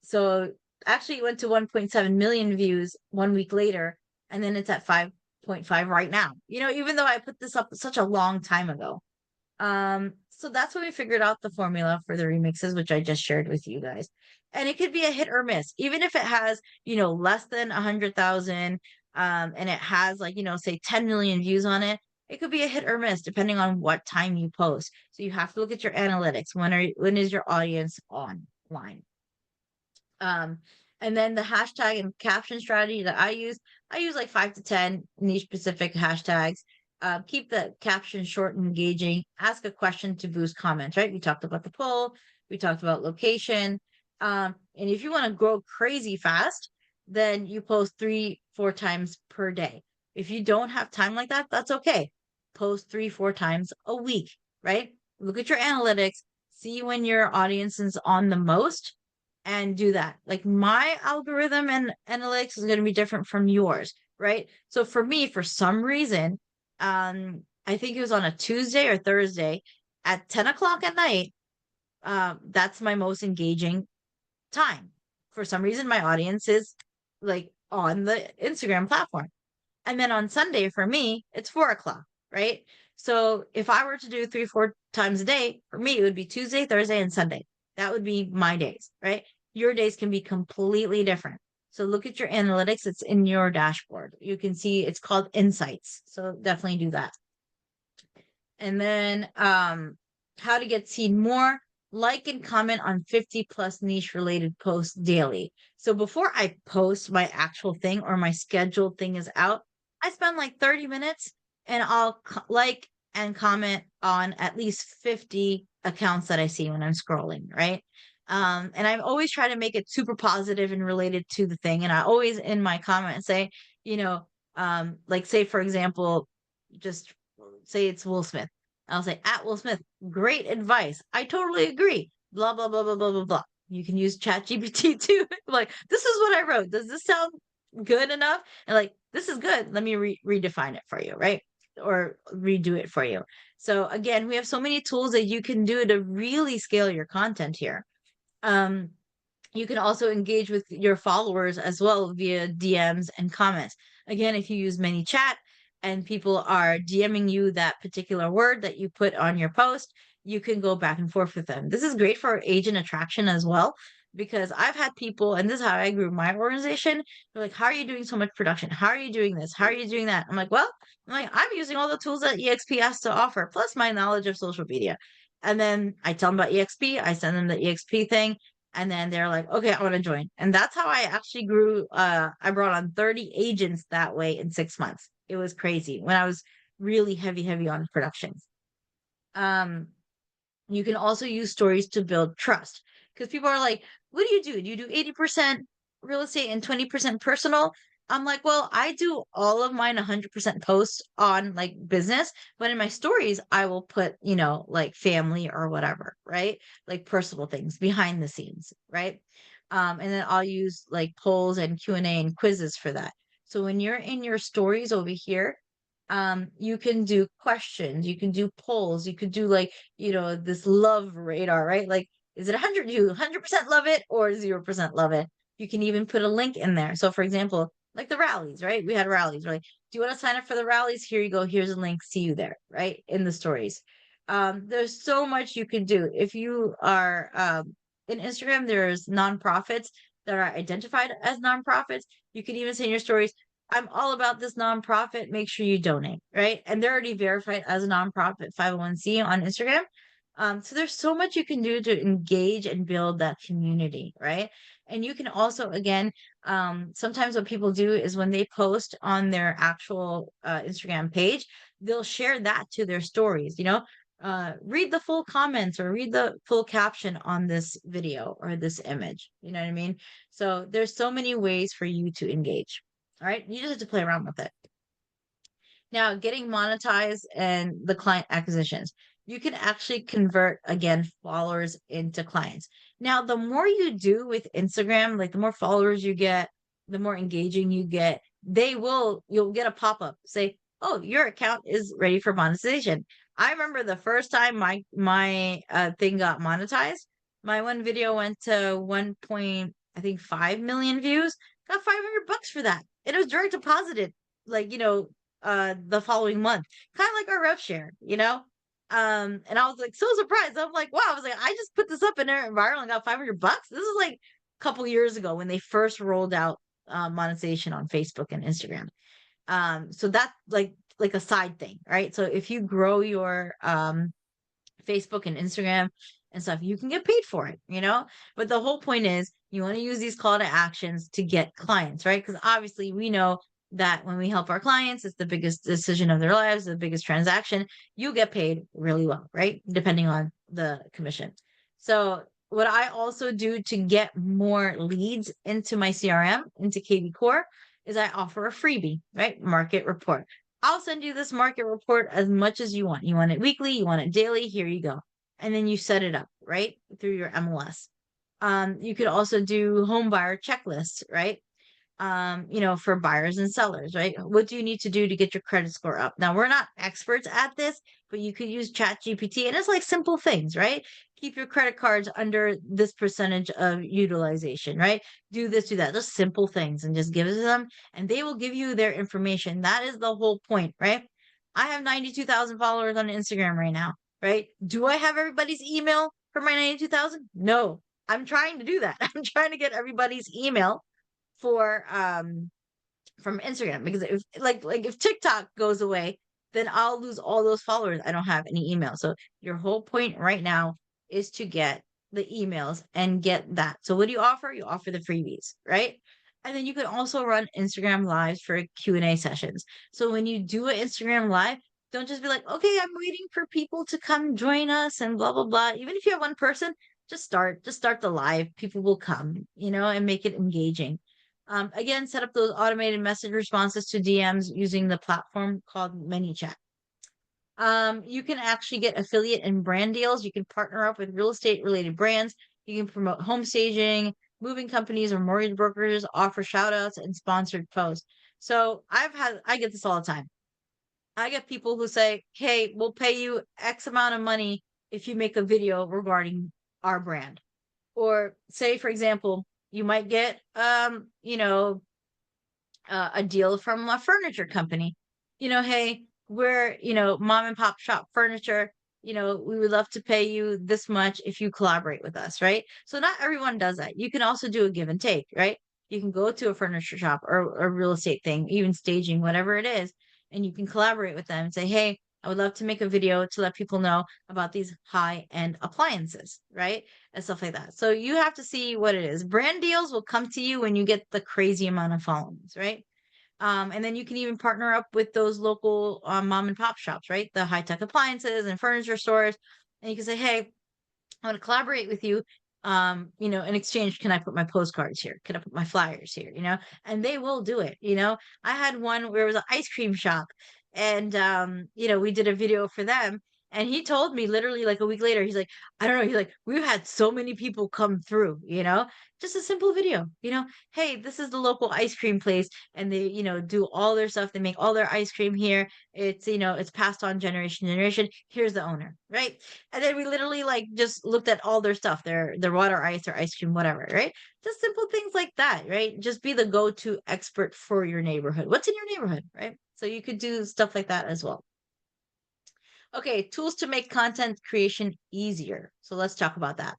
So actually it went to 1.7 million views 1 week later, and then it's at 5.5 right now. Even though I put this up such a long time ago. So that's when we figured out the formula for the remixes, which I just shared with you guys. And it could be a hit or miss, even if it has, less than 100,000, and it has say 10 million views on it. It could be a hit or miss depending on what time you post. So you have to look at your analytics. When is your audience online? And then the hashtag and caption strategy that I use like 5 to 10 niche specific hashtags. Keep the caption short and engaging. Ask a question to boost comments, right? We talked about the poll. We talked about location. And if you want to grow crazy fast, then you post 3-4 times per day. If you don't have time like that, that's okay. Post 3-4 times a week, right? Look at your analytics, see when your audience is on the most, and do that. Like my algorithm and analytics is going to be different from yours, right? So for me, for some reason, I think it was on a Tuesday or Thursday at 10 o'clock at night. That's my most engaging time. For some reason, my audience is like on the Instagram platform. And then on Sunday for me, it's 4 o'clock, right? So if I were to do 3-4 times a day, for me, it would be Tuesday, Thursday, and Sunday. That would be my days, right? Your days can be completely different. So look at your analytics. It's in your dashboard. You can see it's called insights. So definitely do that. And then how to get seen more. Like and comment on 50 plus niche related posts daily. So before I post my actual thing or my scheduled thing is out, I spend like 30 minutes and I'll like and comment on at least 50 accounts that I see when I'm scrolling, right? And I always try to make it super positive and related to the thing. And I always in my comment say, like say, for example, just say it's Will Smith. I'll say, at Will Smith, great advice. I totally agree. Blah, blah, blah, blah, blah, blah, blah. You can use ChatGPT too. Like, this is what I wrote. Does this sound good enough? And like, this is good. Let me redefine it for you, right? Or redo it for you. So again, we have so many tools that you can do to really scale your content here. You can also engage with your followers as well via DMs and comments. Again, if you use ManyChat and people are DMing you that particular word that you put on your post, you can go back and forth with them. This is great for agent attraction as well, because I've had people, and this is how I grew my organization. They're like, how are you doing so much production? How are you doing this? How are you doing that? I'm like, I'm using all the tools that EXP has to offer, plus my knowledge of social media. And then I tell them about EXP. I send them the EXP thing. And then they're like, okay, I want to join. And that's how I actually grew. I brought on 30 agents that way in 6 months. It was crazy when I was really heavy on productions. You can also use stories to build trust, because people are like, what do? Do you do 80% real estate and 20% personal? I'm like, well, I do all of mine 100% posts on like business, but in my stories, I will put, like family or whatever, right? Like personal things behind the scenes, right? And then I'll use like polls and Q&A and quizzes for that. So when you're in your stories over here, you can do questions, you can do polls, you could do like, this love radar, right? Like, is it 100, you 100% love it or 0% love it? You can even put a link in there. So for example, like the rallies, right? We had rallies, right? Do you want to sign up for the rallies? Here you go. Here's a link. See you there, right? In the stories. There's so much you can do. If you are in Instagram, there's nonprofits that are identified as nonprofits. You can even say in your stories, I'm all about this nonprofit. Make sure you donate, right? And they're already verified as a nonprofit 501c on Instagram. So there's so much you can do to engage and build that community, right? And you can also, again, sometimes what people do is when they post on their actual Instagram page, they'll share that to their stories, read the full comments or read the full caption on this video or this image. You know what I mean? So there's so many ways for you to engage. All right. You just have to play around with it. Now, getting monetized and the client acquisitions, you can actually convert again followers into clients. Now, the more you do with Instagram, like the more followers you get, the more engaging you get, you'll get a pop-up say, oh, your account is ready for monetization. I remember the first time my thing got monetized, my one video went to 1.5 million views, got $500 for that. It was direct deposited, like, the following month, kind of like our rev share, and I was like so surprised. I'm like, wow, I was like, I just put this up in there viral and got $500. This is like a couple years ago when they first rolled out monetization on Facebook and Instagram. So that's like a side thing, right? So if you grow your Facebook and Instagram and stuff, you can get paid for it, But the whole point is you want to use these call to actions to get clients, right? Because obviously we know that when we help our clients, it's the biggest decision of their lives, the biggest transaction. You get paid really well, right? Depending on the commission. So what I also do to get more leads into my CRM, into KV Core, is I offer a freebie, right? Market report. I'll send you this market report as much as you want. You want it weekly, you want it daily, here you go. And then you set it up, right? Through your MLS. You could also do home buyer checklists, right? For buyers and sellers, right? What do you need to do to get your credit score up? Now, we're not experts at this, but you could use ChatGPT, and it's like simple things, right? Keep your credit cards under this percentage of utilization, right? Do this, do that. Just simple things, and just give it to them, and they will give you their information. That is the whole point, right? I have 92,000 followers on Instagram right now, right? Do I have everybody's email for my 92,000? No, I'm trying to do that. I'm trying to get everybody's email for from Instagram, because if TikTok goes away, then I'll lose all those followers. I don't have any email. So your whole point right now is to get the emails and get that. So what do you offer? You offer the freebies, right? And then you can also run Instagram lives for Q&A sessions. So when you do an Instagram live, don't just be like, okay, I'm waiting for people to come join us and blah, blah, blah. Even if you have one person, just start the live. People will come, and make it engaging. Again, set up those automated message responses to DMs using the platform called ManyChat. You can actually get affiliate and brand deals. You can partner up with real estate related brands. You can promote home staging, moving companies or mortgage brokers, offer shout outs and sponsored posts. So I get this all the time. I get people who say, hey, we'll pay you X amount of money if you make a video regarding our brand. Or say, for example, you might get, a deal from a furniture company. Hey, we're, mom and pop shop furniture. We would love to pay you this much if you collaborate with us, right? So not everyone does that. You can also do a give and take, right? You can go to a furniture shop or a real estate thing, even staging, whatever it is, and you can collaborate with them and say, hey, I would love to make a video to let people know about these high-end appliances, right? And stuff like that. So you have to see what it is. Brand deals will come to you when you get the crazy amount of followings, right? And then you can even partner up with those local mom and pop shops, right? The high-tech appliances and furniture stores. And you can say, hey, I want to collaborate with you. In exchange, can I put my postcards here? Can I put my flyers here? And they will do it. I had one where it was an ice cream shop, and we did a video for them, And he told me literally like a week later, he's like, I don't know. He's like, we've had so many people come through, just a simple video, hey, this is the local ice cream place. And they, do all their stuff. They make all their ice cream here. It's, it's passed on generation to generation. Here's the owner, right? And then we literally like just looked at all their stuff, their water ice or ice cream, whatever, right? Just simple things like that, right? Just be the go-to expert for your neighborhood. What's in your neighborhood, right? So you could do stuff like that as well. Okay, tools to make content creation easier. So let's talk about that.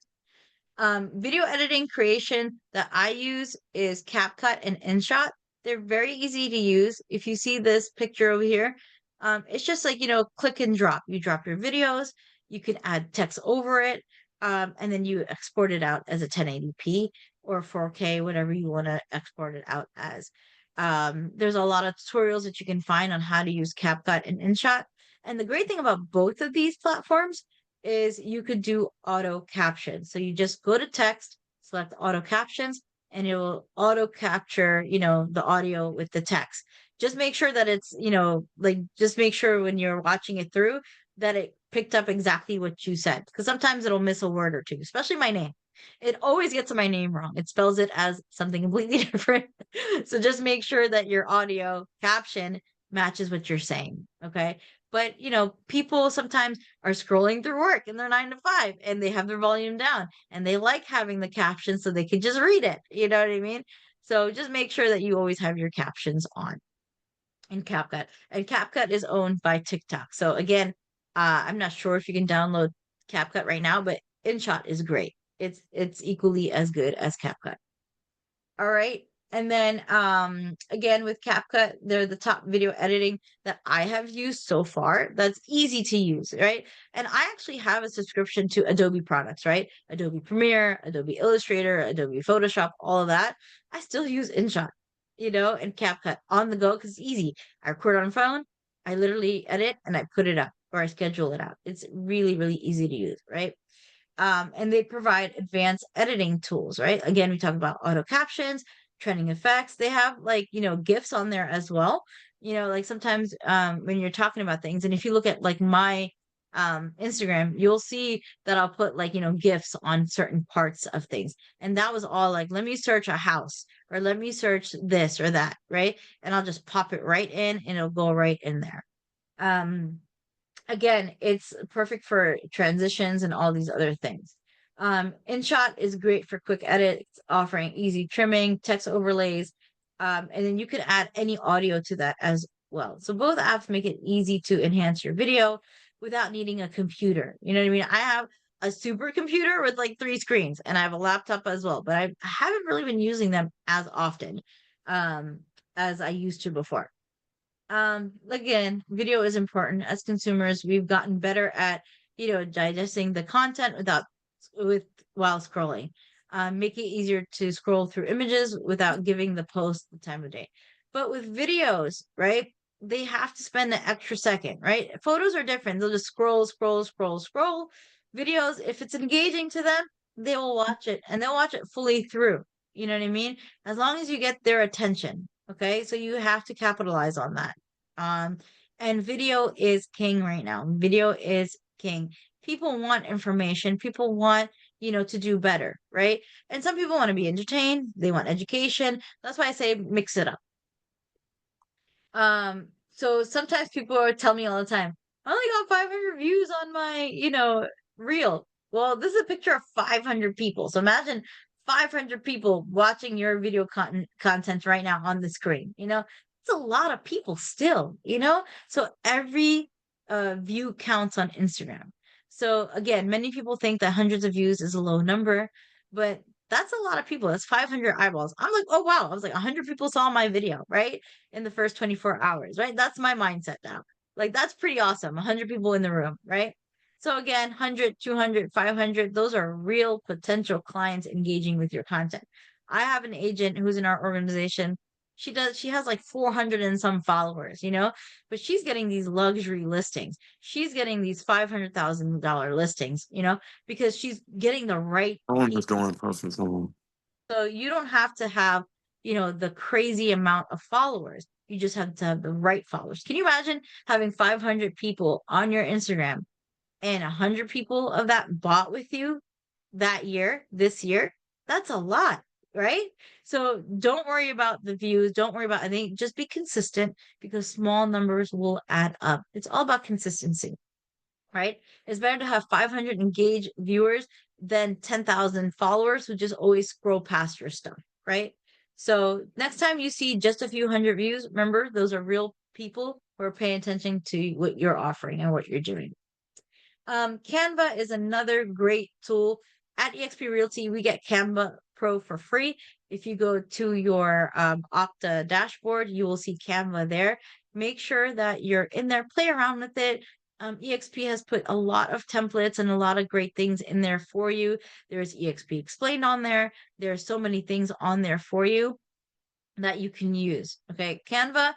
Video editing creation that I use is CapCut and InShot. They're very easy to use. If you see this picture over here, it's just like, click and drop. You drop your videos, you can add text over it, and then you export it out as a 1080p or 4K, whatever you want to export it out as. There's a lot of tutorials that you can find on how to use CapCut and InShot. And the great thing about both of these platforms is you could do auto captions. So you just go to text, select auto captions, and it will auto capture, the audio with the text. Just make sure that it's, just make sure when you're watching it through that it picked up exactly what you said. Because sometimes it'll miss a word or two, especially my name. It always gets my name wrong. It spells it as something completely different. So just make sure that your audio caption matches what you're saying. Okay. But, people sometimes are scrolling through work in their 9 to 5 and they have their volume down and they like having the captions so they can just read it. You know what I mean? So just make sure that you always have your captions on in CapCut. And CapCut is owned by TikTok. So again, I'm not sure if you can download CapCut right now, but InShot is great. It's equally as good as CapCut. All right. And then again with CapCut, they're the top video editing that I have used so far. That's easy to use, right? And I actually have a subscription to Adobe products, right? Adobe Premiere, Adobe Illustrator, Adobe Photoshop, all of that. I still use InShot, and CapCut on the go because it's easy. I record on phone, I literally edit and I put it up or I schedule it out. It's really, really easy to use, right? And they provide advanced editing tools, right? Again, we talk about auto captions, trending effects. They have like, GIFs on there as well. Like sometimes when you're talking about things, and if you look at like my Instagram, you'll see that I'll put like, GIFs on certain parts of things. And that was all like, let me search a house or let me search this or that, right? And I'll just pop it right in and it'll go right in there. Again, it's perfect for transitions and all these other things. InShot is great for quick edits, offering easy trimming, text overlays, and then you can add any audio to that as well. So both apps make it easy to enhance your video without needing a computer. You know what I mean? I have a supercomputer with like 3 screens, and I have a laptop as well, but I haven't really been using them as often as I used to before. Again, video is important. As consumers, we've gotten better at digesting the content while scrolling. Make it easier to scroll through images without giving the post the time of day. But with videos, right, they have to spend the extra second, right? Photos are different. They'll just scroll, scroll, scroll, scroll. Videos, if it's engaging to them, they will watch it and they'll watch it fully through. You know what I mean? As long as you get their attention. Okay, so you have to capitalize on that. And video is king right now. Video is king. People want information. People want, to do better, right? And some people want to be entertained. They want education. That's why I say mix it up. So sometimes people tell me all the time, I only got 500 views on my, reel. Well, this is a picture of 500 people. So imagine 500 people watching your video content right now on the screen. It's a lot of people still, So every view counts on Instagram. So again, many people think that hundreds of views is a low number, but that's a lot of people. That's 500 eyeballs. I'm like, oh wow, I was like 100 people saw my video, right? In the first 24 hours, right? That's my mindset now. Like that's pretty awesome. 100 people in the room, right? So again, 100, 200, 500, those are real potential clients engaging with your content. I have an agent who's in our organization. She has like 400 and some followers, but she's getting these luxury listings. She's getting these $500,000 listings, because she's getting the right people. So you don't have to have, the crazy amount of followers. You just have to have the right followers. Can you imagine having 500 people on your Instagram and 100 people of that bought with you this year, that's a lot, right? So don't worry about the views. Don't worry about anything. Just be consistent because small numbers will add up. It's all about consistency, right? It's better to have 500 engaged viewers than 10,000 followers who just always scroll past your stuff, right? So next time you see just a few hundred views, remember those are real people who are paying attention to what you're offering and what you're doing. Canva is another great tool. At eXp Realty, we get Canva Pro for free. If you go to your Okta dashboard, you will see Canva there. Make sure that you're in there, play around with it. eXp has put a lot of templates and a lot of great things in there for you. There's eXp Explained on there. There's so many things on there for you that you can use. Okay, Canva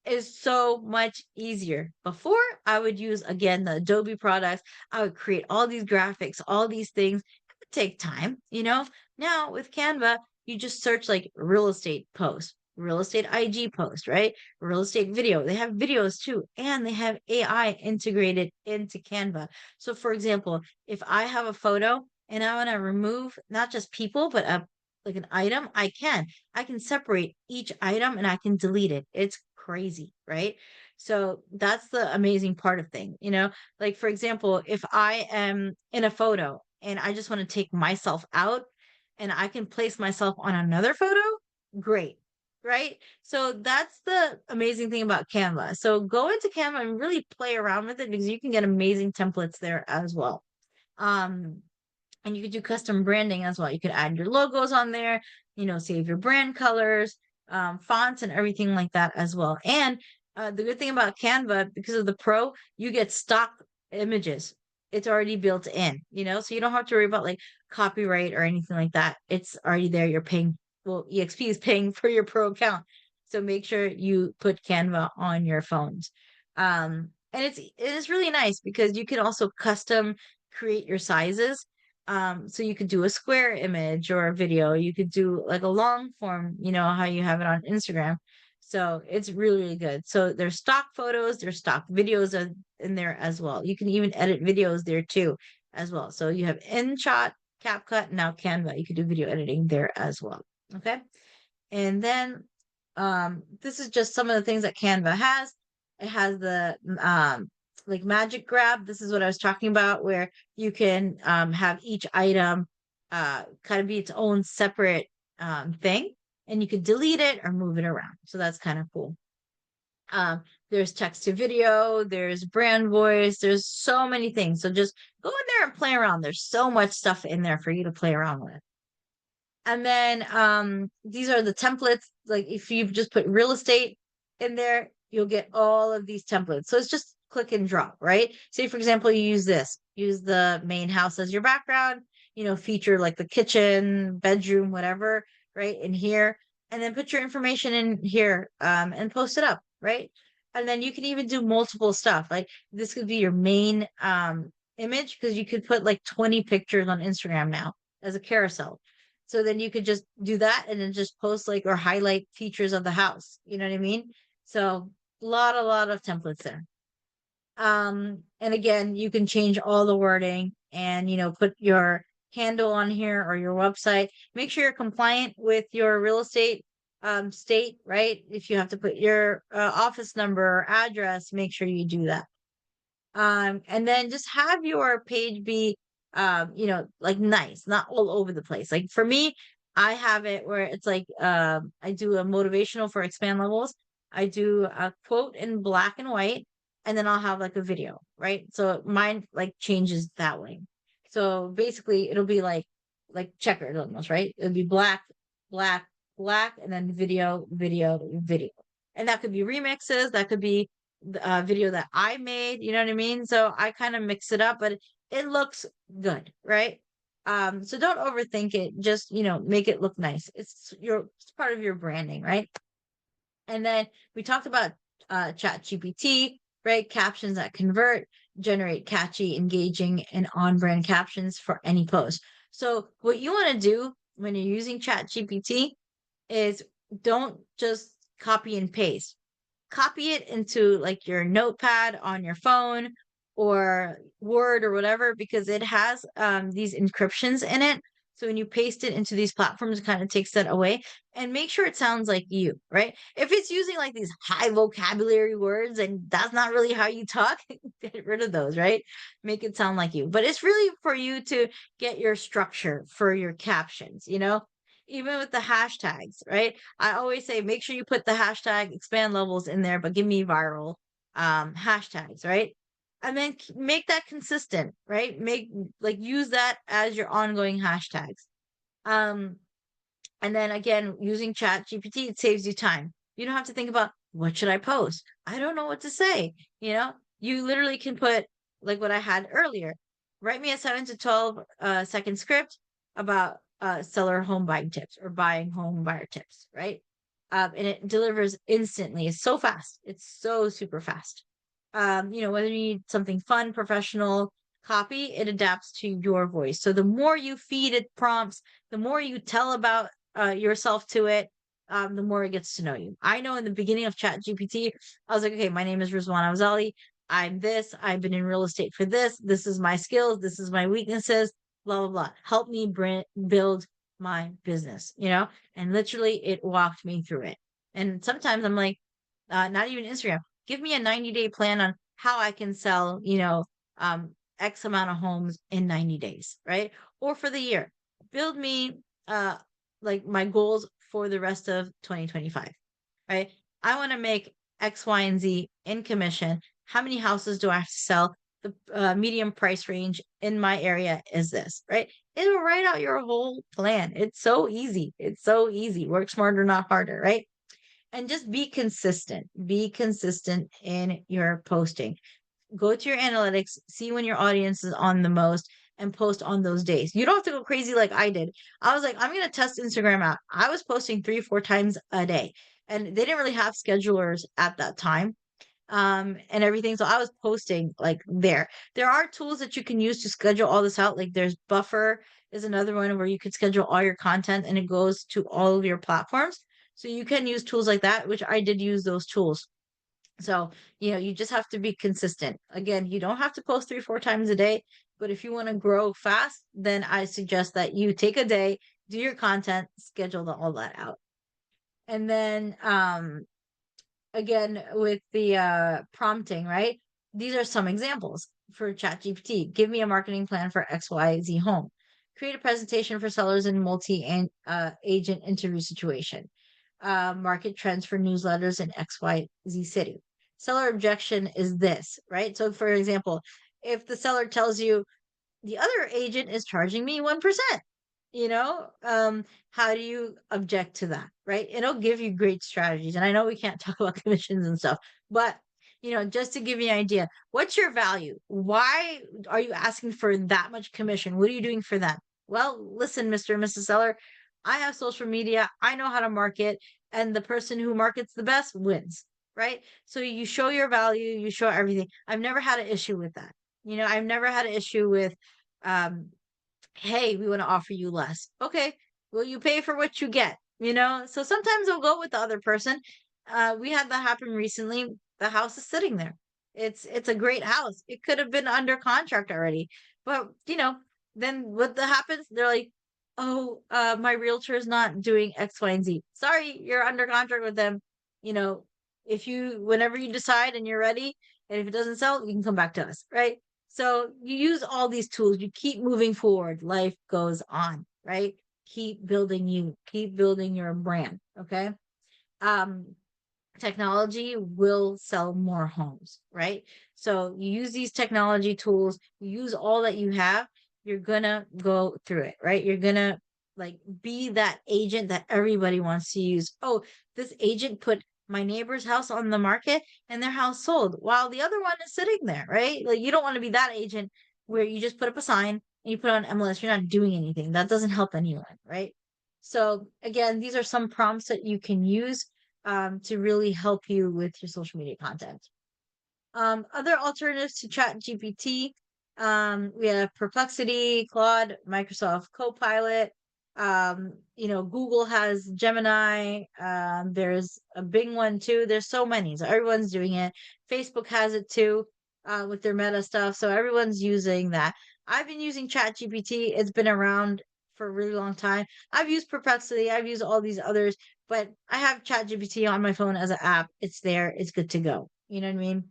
is so much easier. Before, I would use, again, the Adobe products. I would create all these graphics, all these things. It would take time, you know? Now with Canva, you just search like real estate post, real estate IG post, right? Real estate video. They have videos too, and they have AI integrated into Canva. So for example, if I have a photo and I want to remove not just people, but like an item, I can separate each item and I can delete it. It's crazy, right? So that's the amazing part of thing, you know? Like for example, if I am in a photo and I just want to take myself out and I can place myself on another photo, great, right? So that's the amazing thing about Canva. So go into Canva and really play around with it because you can get amazing templates there as well. And you could do custom branding as well. You could add your logos on there, save your brand colors, fonts and everything like that as well. And the good thing about Canva, because of the Pro, you get stock images. It's already built in, so you don't have to worry about like copyright or anything like that. It's already there. You're paying, well, eXp is paying for your Pro account. So make sure you put Canva on your phones. And it is really nice because you can also custom create your sizes. So you could do a square image or a video. You could do like a long form, how you have it on Instagram. So it's really, really good. So there's stock photos, there's stock videos in there as well. You can even edit videos there too, as well. So you have InShot, CapCut, now Canva. You could do video editing there as well. Okay. And then this is just some of the things that Canva has. It has the like magic grab. This is what I was talking about, where you can have each item kind of be its own separate thing, and you could delete it or move it around. So that's kind of cool. There's text to video, there's brand voice, there's so many things. So just go in there and play around. There's so much stuff in there for you to play around with. And then these are the templates. Like if you just put real estate in there, you'll get all of these templates. So it's just click and drop, right? Say, for example, you use the main house as your background, feature like the kitchen, bedroom, whatever, right? In here, and then put your information in here and post it up, right? And then you can even do multiple stuff. Like this could be your main image because you could put like 20 pictures on Instagram now as a carousel. So then you could just do that and then just post like or highlight features of the house. You know what I mean? So a lot of templates there. And again, you can change all the wording and, put your handle on here or your website. Make sure you're compliant with your real estate state, right? If you have to put your office number or address, make sure you do that. And then just have your page be like nice, not all over the place. Like for me, I have it where it's like I do a motivational for expand levels. I do a quote in black and white, and then I'll have like a video, right? So mine like changes that way. So basically it'll be like checkered almost, right? It'll be black, black, black, and then video, video, video. And that could be remixes, that could be video that I made, you know what I mean? So I kind of mix it up, but it looks good, right? So don't overthink it. Just, make it look nice. It's part of your branding, right? And then we talked about ChatGPT, right? Captions that convert, generate catchy, engaging, and on-brand captions for any post. So what you want to do when you're using ChatGPT is don't just copy and paste. Copy it into like your notepad on your phone or Word or whatever, because it has these encryptions in it. So when you paste it into these platforms, it kind of takes that away, and make sure it sounds like you, right? If it's using like these high vocabulary words and that's not really how you talk, get rid of those, right? Make it sound like you. But it's really for you to get your structure for your captions, even with the hashtags, right? I always say make sure you put the hashtag expand levels in there, but give me viral hashtags, right? And then make that consistent, right? Use that as your ongoing hashtags. Um, and then again, using Chat GPT, it saves you time. You don't have to think about what should I post? I don't know what to say. You literally can put like what I had earlier. Write me a 7 to 12 second script about seller home buying tips or buying home buyer tips, right? And it delivers instantly. It's so fast. It's so super fast. Whether you need something fun, professional, copy, it adapts to your voice. So the more you feed it prompts, the more you tell about yourself to it, the more it gets to know you. I know in the beginning of Chat GPT, I was like, okay, my name is Rizwana Afzali. I'm this. I've been in real estate for this. This is my skills. This is my weaknesses. Blah blah blah. Help me build my business. And literally, it walked me through it. And sometimes I'm like, not even Instagram. Give me a 90-day plan on how I can sell, X amount of homes in 90 days, right? Or for the year. Build me like my goals for the rest of 2025, right? I want to make X, Y, and Z in commission. How many houses do I have to sell? The medium price range in my area is this, right? It'll write out your whole plan. It's so easy. It's so easy. Work smarter, not harder, right? And just be consistent. Be consistent in your posting. Go to your analytics, see when your audience is on the most, and post on those days. You don't have to go crazy like I did. I was like, I'm going to test Instagram out. I was posting 3 or 4 times a day, and they didn't really have schedulers at that time, and everything. So I was posting like there. There are tools that you can use to schedule all this out. Like there's Buffer is another one where you could schedule all your content and it goes to all of your platforms. So you can use tools like that, which I did use those tools. So, you just have to be consistent. Again, you don't have to post 3 or 4 times a day, but if you want to grow fast, then I suggest that you take a day, do your content, schedule all that out. And then again with the prompting, right? These are some examples for ChatGPT. Give me a marketing plan for XYZ home. Create a presentation for sellers in multi-agent interview situation. Market trends for newsletters in XYZ city. Seller objection is this, right? So for example, if the seller tells you the other agent is charging me 1%, how do you object to that, right? It'll give you great strategies. And I know we can't talk about commissions and stuff, but just to give you an idea, what's your value? Why are you asking for that much commission? What are you doing for that? Well, listen, Mr. and Mrs. Seller, I have social media. I know how to market, and the person who markets the best wins, right? So you show your value, you show everything. I've never had an issue with that. I've never had an issue with, hey, we want to offer you less. Okay, well, you pay for what you get, So sometimes I'll go with the other person. We had that happen recently. The house is sitting there. It's a great house. It could have been under contract already. But, then what happens? They're like, oh, my realtor is not doing X, Y, and Z. Sorry, you're under contract with them. Whenever you decide and you're ready, and if it doesn't sell, you can come back to us, right? So you use all these tools, you keep moving forward, life goes on, right? Keep building keep building your brand, okay? Technology will sell more homes, right? So you use these technology tools, you use all that you have, you're gonna go through it, right? You're gonna be that agent that everybody wants to use. Oh, this agent put my neighbor's house on the market and their house sold while the other one is sitting there, right? Like you don't want to be that agent where you just put up a sign and you put on MLS, you're not doing anything. That doesn't help anyone, right? So again, these are some prompts that you can use to really help you with your social media content. Other alternatives to Chat GPT, we have Perplexity, Claude, Microsoft Copilot. Google has Gemini. There's a big one too. There's so many. So everyone's doing it. Facebook has it too. with their meta stuff. So everyone's using that. I've been using ChatGPT. It's been around for a really long time. I've used Perplexity. I've used all these others, but I have ChatGPT on my phone as an app. It's there. It's good to go. You know what I mean?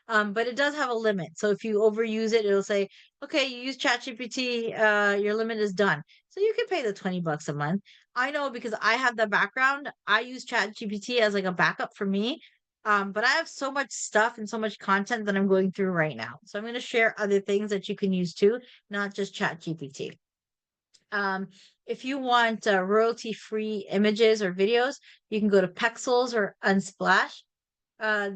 But it does have a limit. So if you overuse it, it'll say, okay, you use ChatGPT, your limit is done. So you can pay the $20 a month. I know because I have the background. I use ChatGPT as like a backup for me. But I have so much stuff and so much content that I'm going through right now. So I'm going to share other things that you can use too, not just ChatGPT. If you want royalty-free images or videos, you can go to Pexels or Unsplash.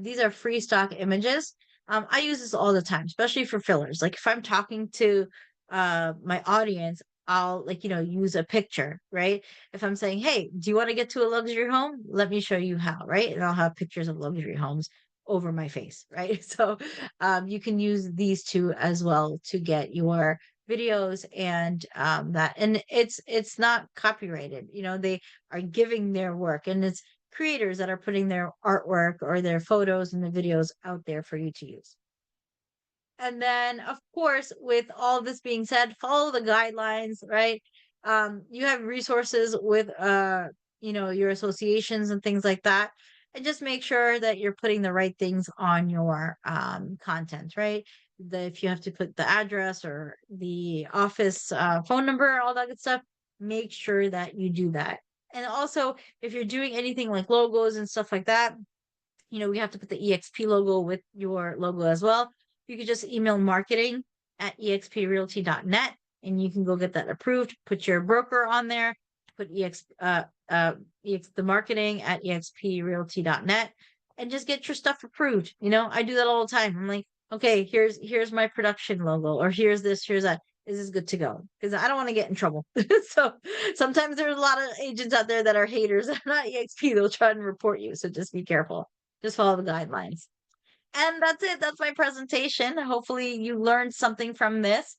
These are free stock images. I use this all the time, especially for fillers. Like if I'm talking to my audience, I'll use a picture, right? If I'm saying, hey, do you want to get to a luxury home? Let me show you how, right? And I'll have pictures of luxury homes over my face, right? So you can use these two as well to get your videos and that, and it's not copyrighted. They are giving their work, and it's creators that are putting their artwork or their photos and the videos out there for you to use. And then, of course, with all this being said, follow the guidelines, right? You have resources with, your associations and things like that. And just make sure that you're putting the right things on your content, right? If you have to put the address or the office phone number, all that good stuff, make sure that you do that. And also, if you're doing anything like logos and stuff like that, we have to put the EXP logo with your logo as well. You could just email marketing@exprealty.net and you can go get that approved. Put your broker on there, put the marketing at exprealty.net and just get your stuff approved. I do that all the time. I'm like, okay, here's my production logo, or here's this, here's that. Is this good to go? Because I don't want to get in trouble. So sometimes there's a lot of agents out there that are haters. They're not EXP. They'll try and report you. So just be careful. Just follow the guidelines. And that's it. That's my presentation. Hopefully you learned something from this.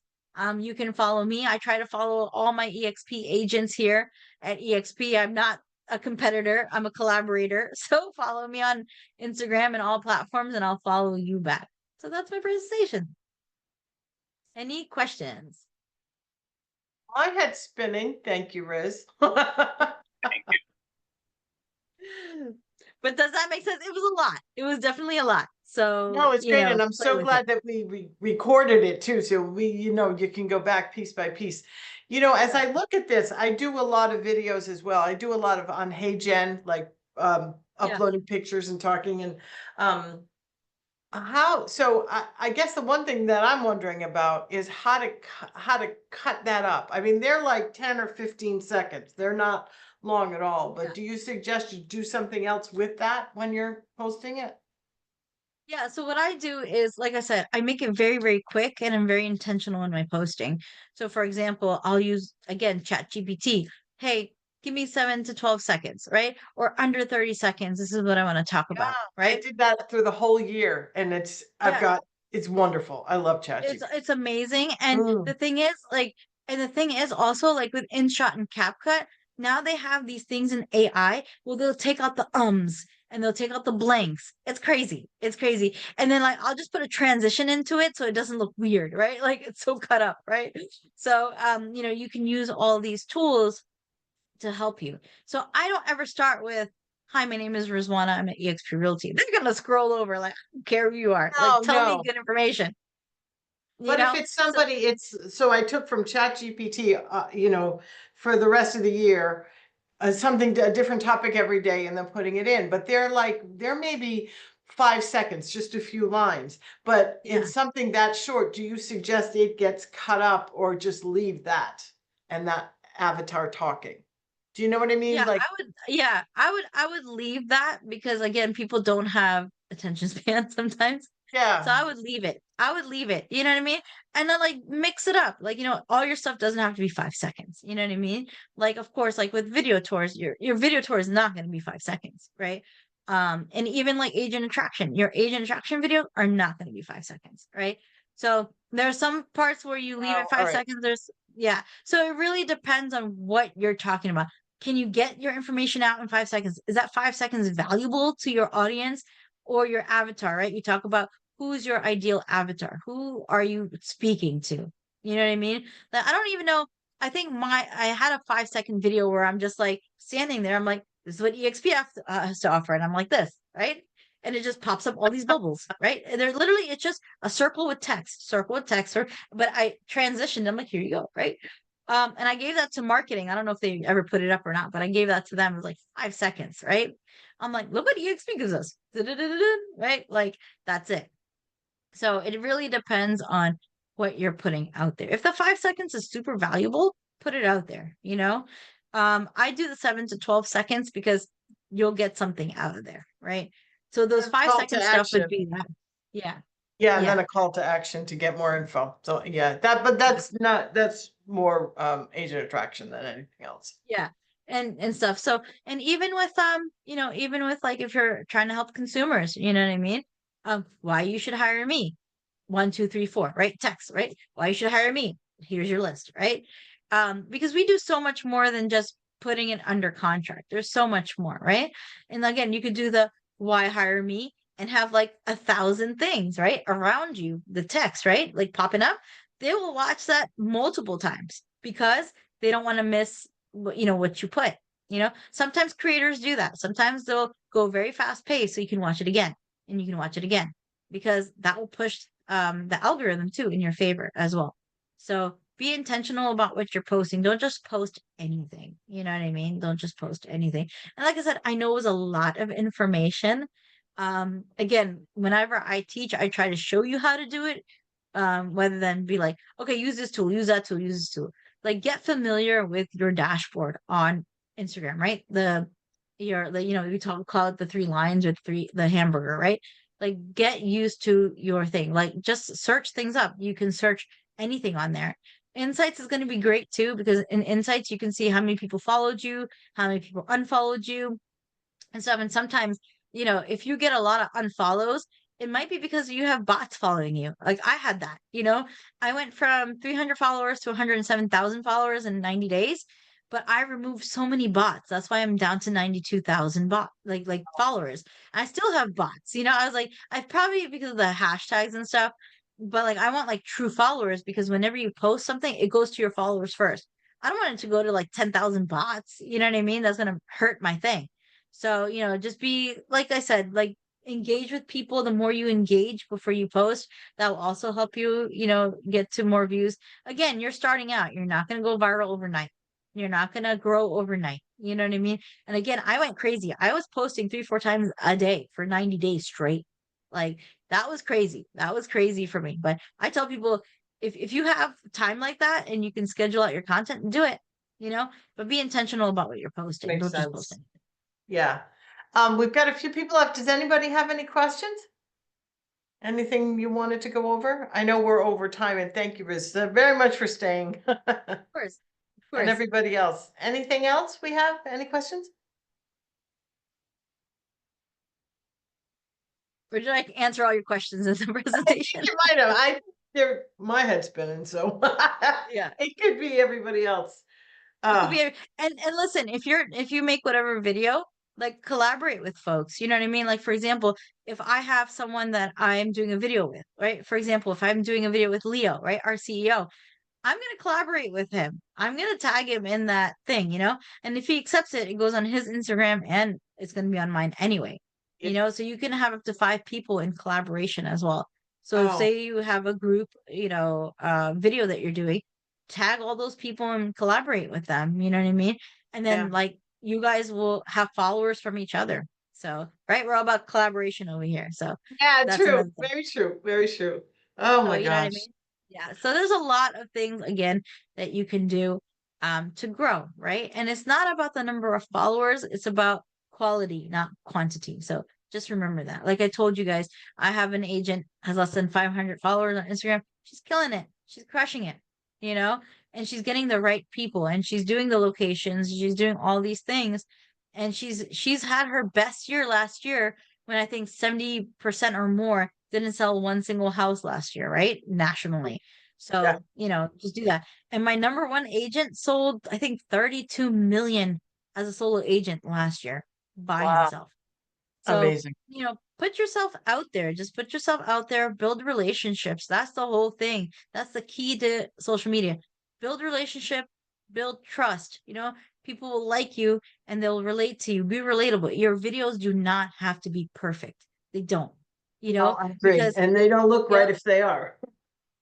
You can follow me. I try to follow all my EXP agents here at EXP. I'm not a competitor. I'm a collaborator. So follow me on Instagram and all platforms and I'll follow you back. So that's my presentation. Any questions? My head's spinning. Thank you, Riz. Thank you. But does that make sense? It was a lot. It was definitely a lot. So No, it's great. And I'm play so with glad it. that we recorded it too. So you can go back piece by piece. As I look at this, I do a lot of videos as well. I do a lot of on Hey Jen, like Yeah. uploading pictures and talking and I guess the one thing that I'm wondering about is how to cut that up. I mean, they're like 10 or 15 seconds. They're not long at all. But Yeah. do you suggest you do something else with that when you're posting it? Yeah, so what I do is, like I said, I make it very, very quick and I'm very intentional in my posting. So, for example, I'll use, again, ChatGPT. Hey, give me 7 to 12 seconds, right? Or under 30 seconds. This is what I want to talk Yeah, about, I right? did that through the whole year and Yeah, it's wonderful. I love ChatGPT. it's amazing. And Mm. the thing is, also like with InShot and CapCut, now they have these things in AI. Well, they'll take out the ums and they'll take out the blanks. It's crazy. It's crazy. And then like I'll just put a transition into it so it doesn't look weird, right? Like it's so cut up, right? So you can use all these tools to help you. So I don't ever start with, hi, my name is Rizwana. I'm at eXp Realty. They're gonna scroll over like, I don't care who you are. Like No, tell me no. good information. But if it's So somebody, so I took from ChatGPT, for the rest of the year, a different topic every day and then putting it in. But they're maybe 5 seconds, just a few lines. But in yeah. something that short, do you suggest it gets cut up or just leave that and that avatar talking? Do you know what I mean? Yeah, Like, I would leave that because again, people don't have attention span sometimes. So yeah. I would leave it. I would leave it. You know what I mean? And then like mix it up. Like, all your stuff doesn't have to be 5 seconds. You know what I mean? Like, of course, like with video tours, your video tour is not going to be 5 seconds, right? And even like agent attraction, your agent attraction video are not going to be 5 seconds, right? So there are some parts where you leave Oh, it all 5 seconds. Yeah. So it really depends on what you're talking about. Can you get your information out in 5 seconds? Is that 5 seconds valuable to your audience or your avatar, right? You talk about who's your ideal avatar? Who are you speaking to? You know what I mean? Like, I don't even know. I think I had a 5-second video where I'm just like standing there. I'm like, this is what EXP has to offer. And I'm like this, right? And it just pops up all these bubbles, right? And they're literally, it's just a circle with text, but I transitioned. I'm like, here you go, right? And I gave that to marketing. I don't know if they ever put it up or not, but I gave that to them. It was like 5 seconds, right? I'm like, look what EXP gives us, right? Like, that's it. So it really depends on what you're putting out there. If the 5 seconds is super valuable, put it out there, you know? I do the 7 to 12 seconds because you'll get something out of there, right? So those And 5 second to stuff would action. be that. Yeah. Yeah, and Yeah. then a call to action to get more info. So yeah, that's more agent attraction than anything else. Yeah. And stuff. So, and even with even with like if you're trying to help consumers, you know what I mean? Why you should hire me. 1, 2, 3, 4, right? Text, right? Why you should hire me. Here's your list, right? Because we do so much more than just putting it under contract. There's so much more, right? And again, you could do the why hire me and have like 1,000 things, right? Around you, the text, right? Like popping up. They will watch that multiple times because they don't want to miss what you put. Sometimes creators do that. Sometimes they'll go very fast paced so you can watch it again and you can watch it again because that will push the algorithm too in your favor as well. So be intentional about what you're posting. Don't just post anything. You know what I mean? Don't just post anything. And like I said, I know it was a lot of information. Again, whenever I teach, I try to show you how to do it. Rather than be like, okay, use this tool, use that tool, use this tool. Like get familiar with your dashboard on Instagram, right? We call it the 3 lines or the hamburger, right? Like get used to your thing. Like just search things up. You can search anything on there. Insights is going to be great too because in Insights you can see how many people followed you, how many people unfollowed you, and stuff. And sometimes, if you get a lot of unfollows, it might be because you have bots following you. Like I had that, I went from 300 followers to 107,000 followers in 90 days, but I removed so many bots. That's why I'm down to 92,000 like followers. I still have bots, I was like, I probably because of the hashtags and stuff, but like I want like true followers because whenever you post something, it goes to your followers first. I don't want it to go to like 10,000 bots. You know what I mean? That's going to hurt my thing. So, just be, like I said, like engage with people. The more you engage before you post, that will also help you, get to more views. Again, you're starting out. You're not going to go viral overnight. You're not going to grow overnight. You know what I mean? And again, I went crazy. I was posting 3, 4 times a day for 90 days straight. Like that was crazy. That was crazy for me. But I tell people, if you have time like that and you can schedule out your content, do it, but be intentional about what you're posting. Makes Don't just sense. post anything. Yeah. We've got a few people left. Does anybody have any questions? Anything you wanted to go over? I know we're over time, and thank you, Riz, very much for staying. Of course. Of And course. everybody else. Anything else we have? Any questions? Or did I answer all your questions in the presentation? You might have. My head's spinning, so Yeah. it could be everybody else. And listen, if you make whatever video, like collaborate with folks. You know what I mean? Like for example, if I have someone that I'm doing a video with, right? For example, if I'm doing a video with Leo, right, our CEO, I'm going to collaborate with him. I'm going to tag him in that thing, and if he accepts it, it goes on his Instagram and it's going to be on mine anyway, so you can have up to 5 people in collaboration as well. So Oh. say you have a group, video that you're doing, tag all those people and collaborate with them. You know what I mean? And then like you guys will have followers from each other. So, right. We're all about collaboration over here. So Yeah, that's true. another thing. Very true. Very true. Oh So my you know what I gosh. mean? Yeah. So there's a lot of things again that you can do to grow, right? And it's not about the number of followers, it's about quality, not quantity. So just remember that. Like I told you guys, I have an agent has less than 500 followers on Instagram. She's killing it. She's crushing it, and she's getting the right people and she's doing the locations, she's doing all these things. And she's had her best year last year when I think 70% or more didn't sell one single house last year, right? Nationally. So, just do that. And my number one agent sold, I think, 32 million as a solo agent last year by Wow. himself. So, Amazing. put yourself out there. Just put yourself out there, build relationships. That's the whole thing. That's the key to social media. Build relationship, build trust. People will like you and they'll relate to you. Be relatable. Your videos do not have to be perfect. They don't, No, I agree. because And they don't look right yeah, if they are.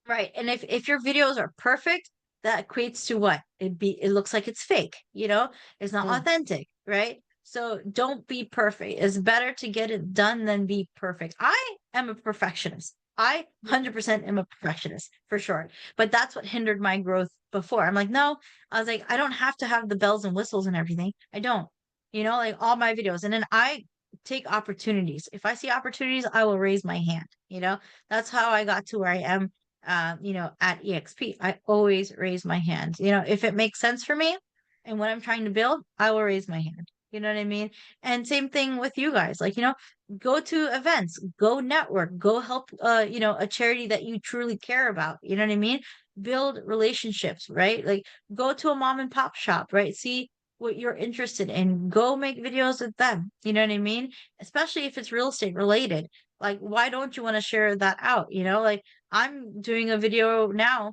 right. And if your videos are perfect, that equates to what? It looks like it's fake, It's not Mm. authentic, right? So don't be perfect. It's better to get it done than be perfect. I am a perfectionist. I 100% am a perfectionist for sure. But that's what hindered my growth before. I'm like, no, I was like, I don't have to have the bells and whistles and everything. I don't, like all my videos. And then I take opportunities. If I see opportunities, I will raise my hand. That's how I got to where I am at EXP. I always raise my hand. If it makes sense for me and what I'm trying to build, I will raise my hand. You know what I mean? And same thing with you guys. Like, go to events, go network, go help a charity that you truly care about. You know what I mean? Build relationships, right? Like go to a mom and pop shop, right? See what you're interested in. Go make videos with them. You know what I mean? Especially if it's real estate related. Like, why don't you want to share that out? Like I'm doing a video now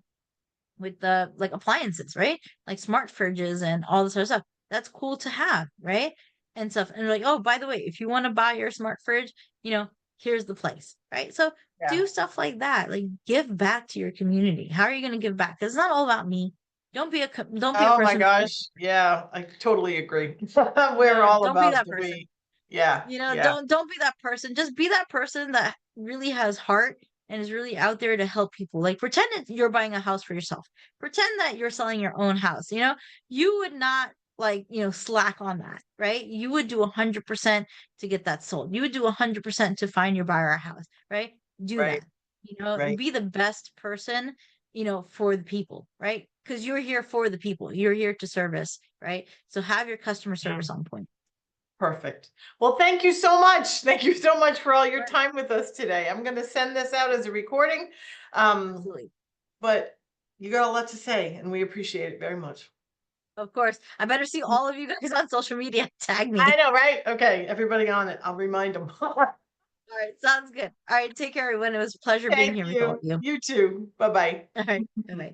with the like appliances, right? Like smart fridges and all this other stuff. That's cool to have, right? And stuff. And like, oh, by the way, if you want to buy your smart fridge, here's the place, right? So Yeah. do stuff like that. Like give back to your community. How are you going to give back? 'Cause it's not all about me. Don't be a Oh my person. gosh. Yeah, I totally agree. We're all Don't be about that the person. we. Yeah. Yeah. Don't be that person. Just be that person that really has heart and is really out there to help people. Like pretend that you're buying a house for yourself. Pretend that you're selling your own house. You would not slack on that, right? You would do 100% to get that sold. You would do 100% to find your buyer a house, right? Do Right. that. Right. Be the best person, for the people, right? Because you're here for the people. You're here to service, right? So have your customer service on point. Perfect. Well, thank you so much. Thank you so much for all your Right. time with us today. I'm going to send this out as a recording. Absolutely. But you got a lot to say, and we appreciate it very much. Of course. I better see all of you guys on social media. Tag me. I know, right? Okay, everybody on it. I'll remind them. All right. Sounds good. All right. Take care, everyone. It was a pleasure being Thank here with all of you. you. You too. Bye-bye. All right. Bye-bye.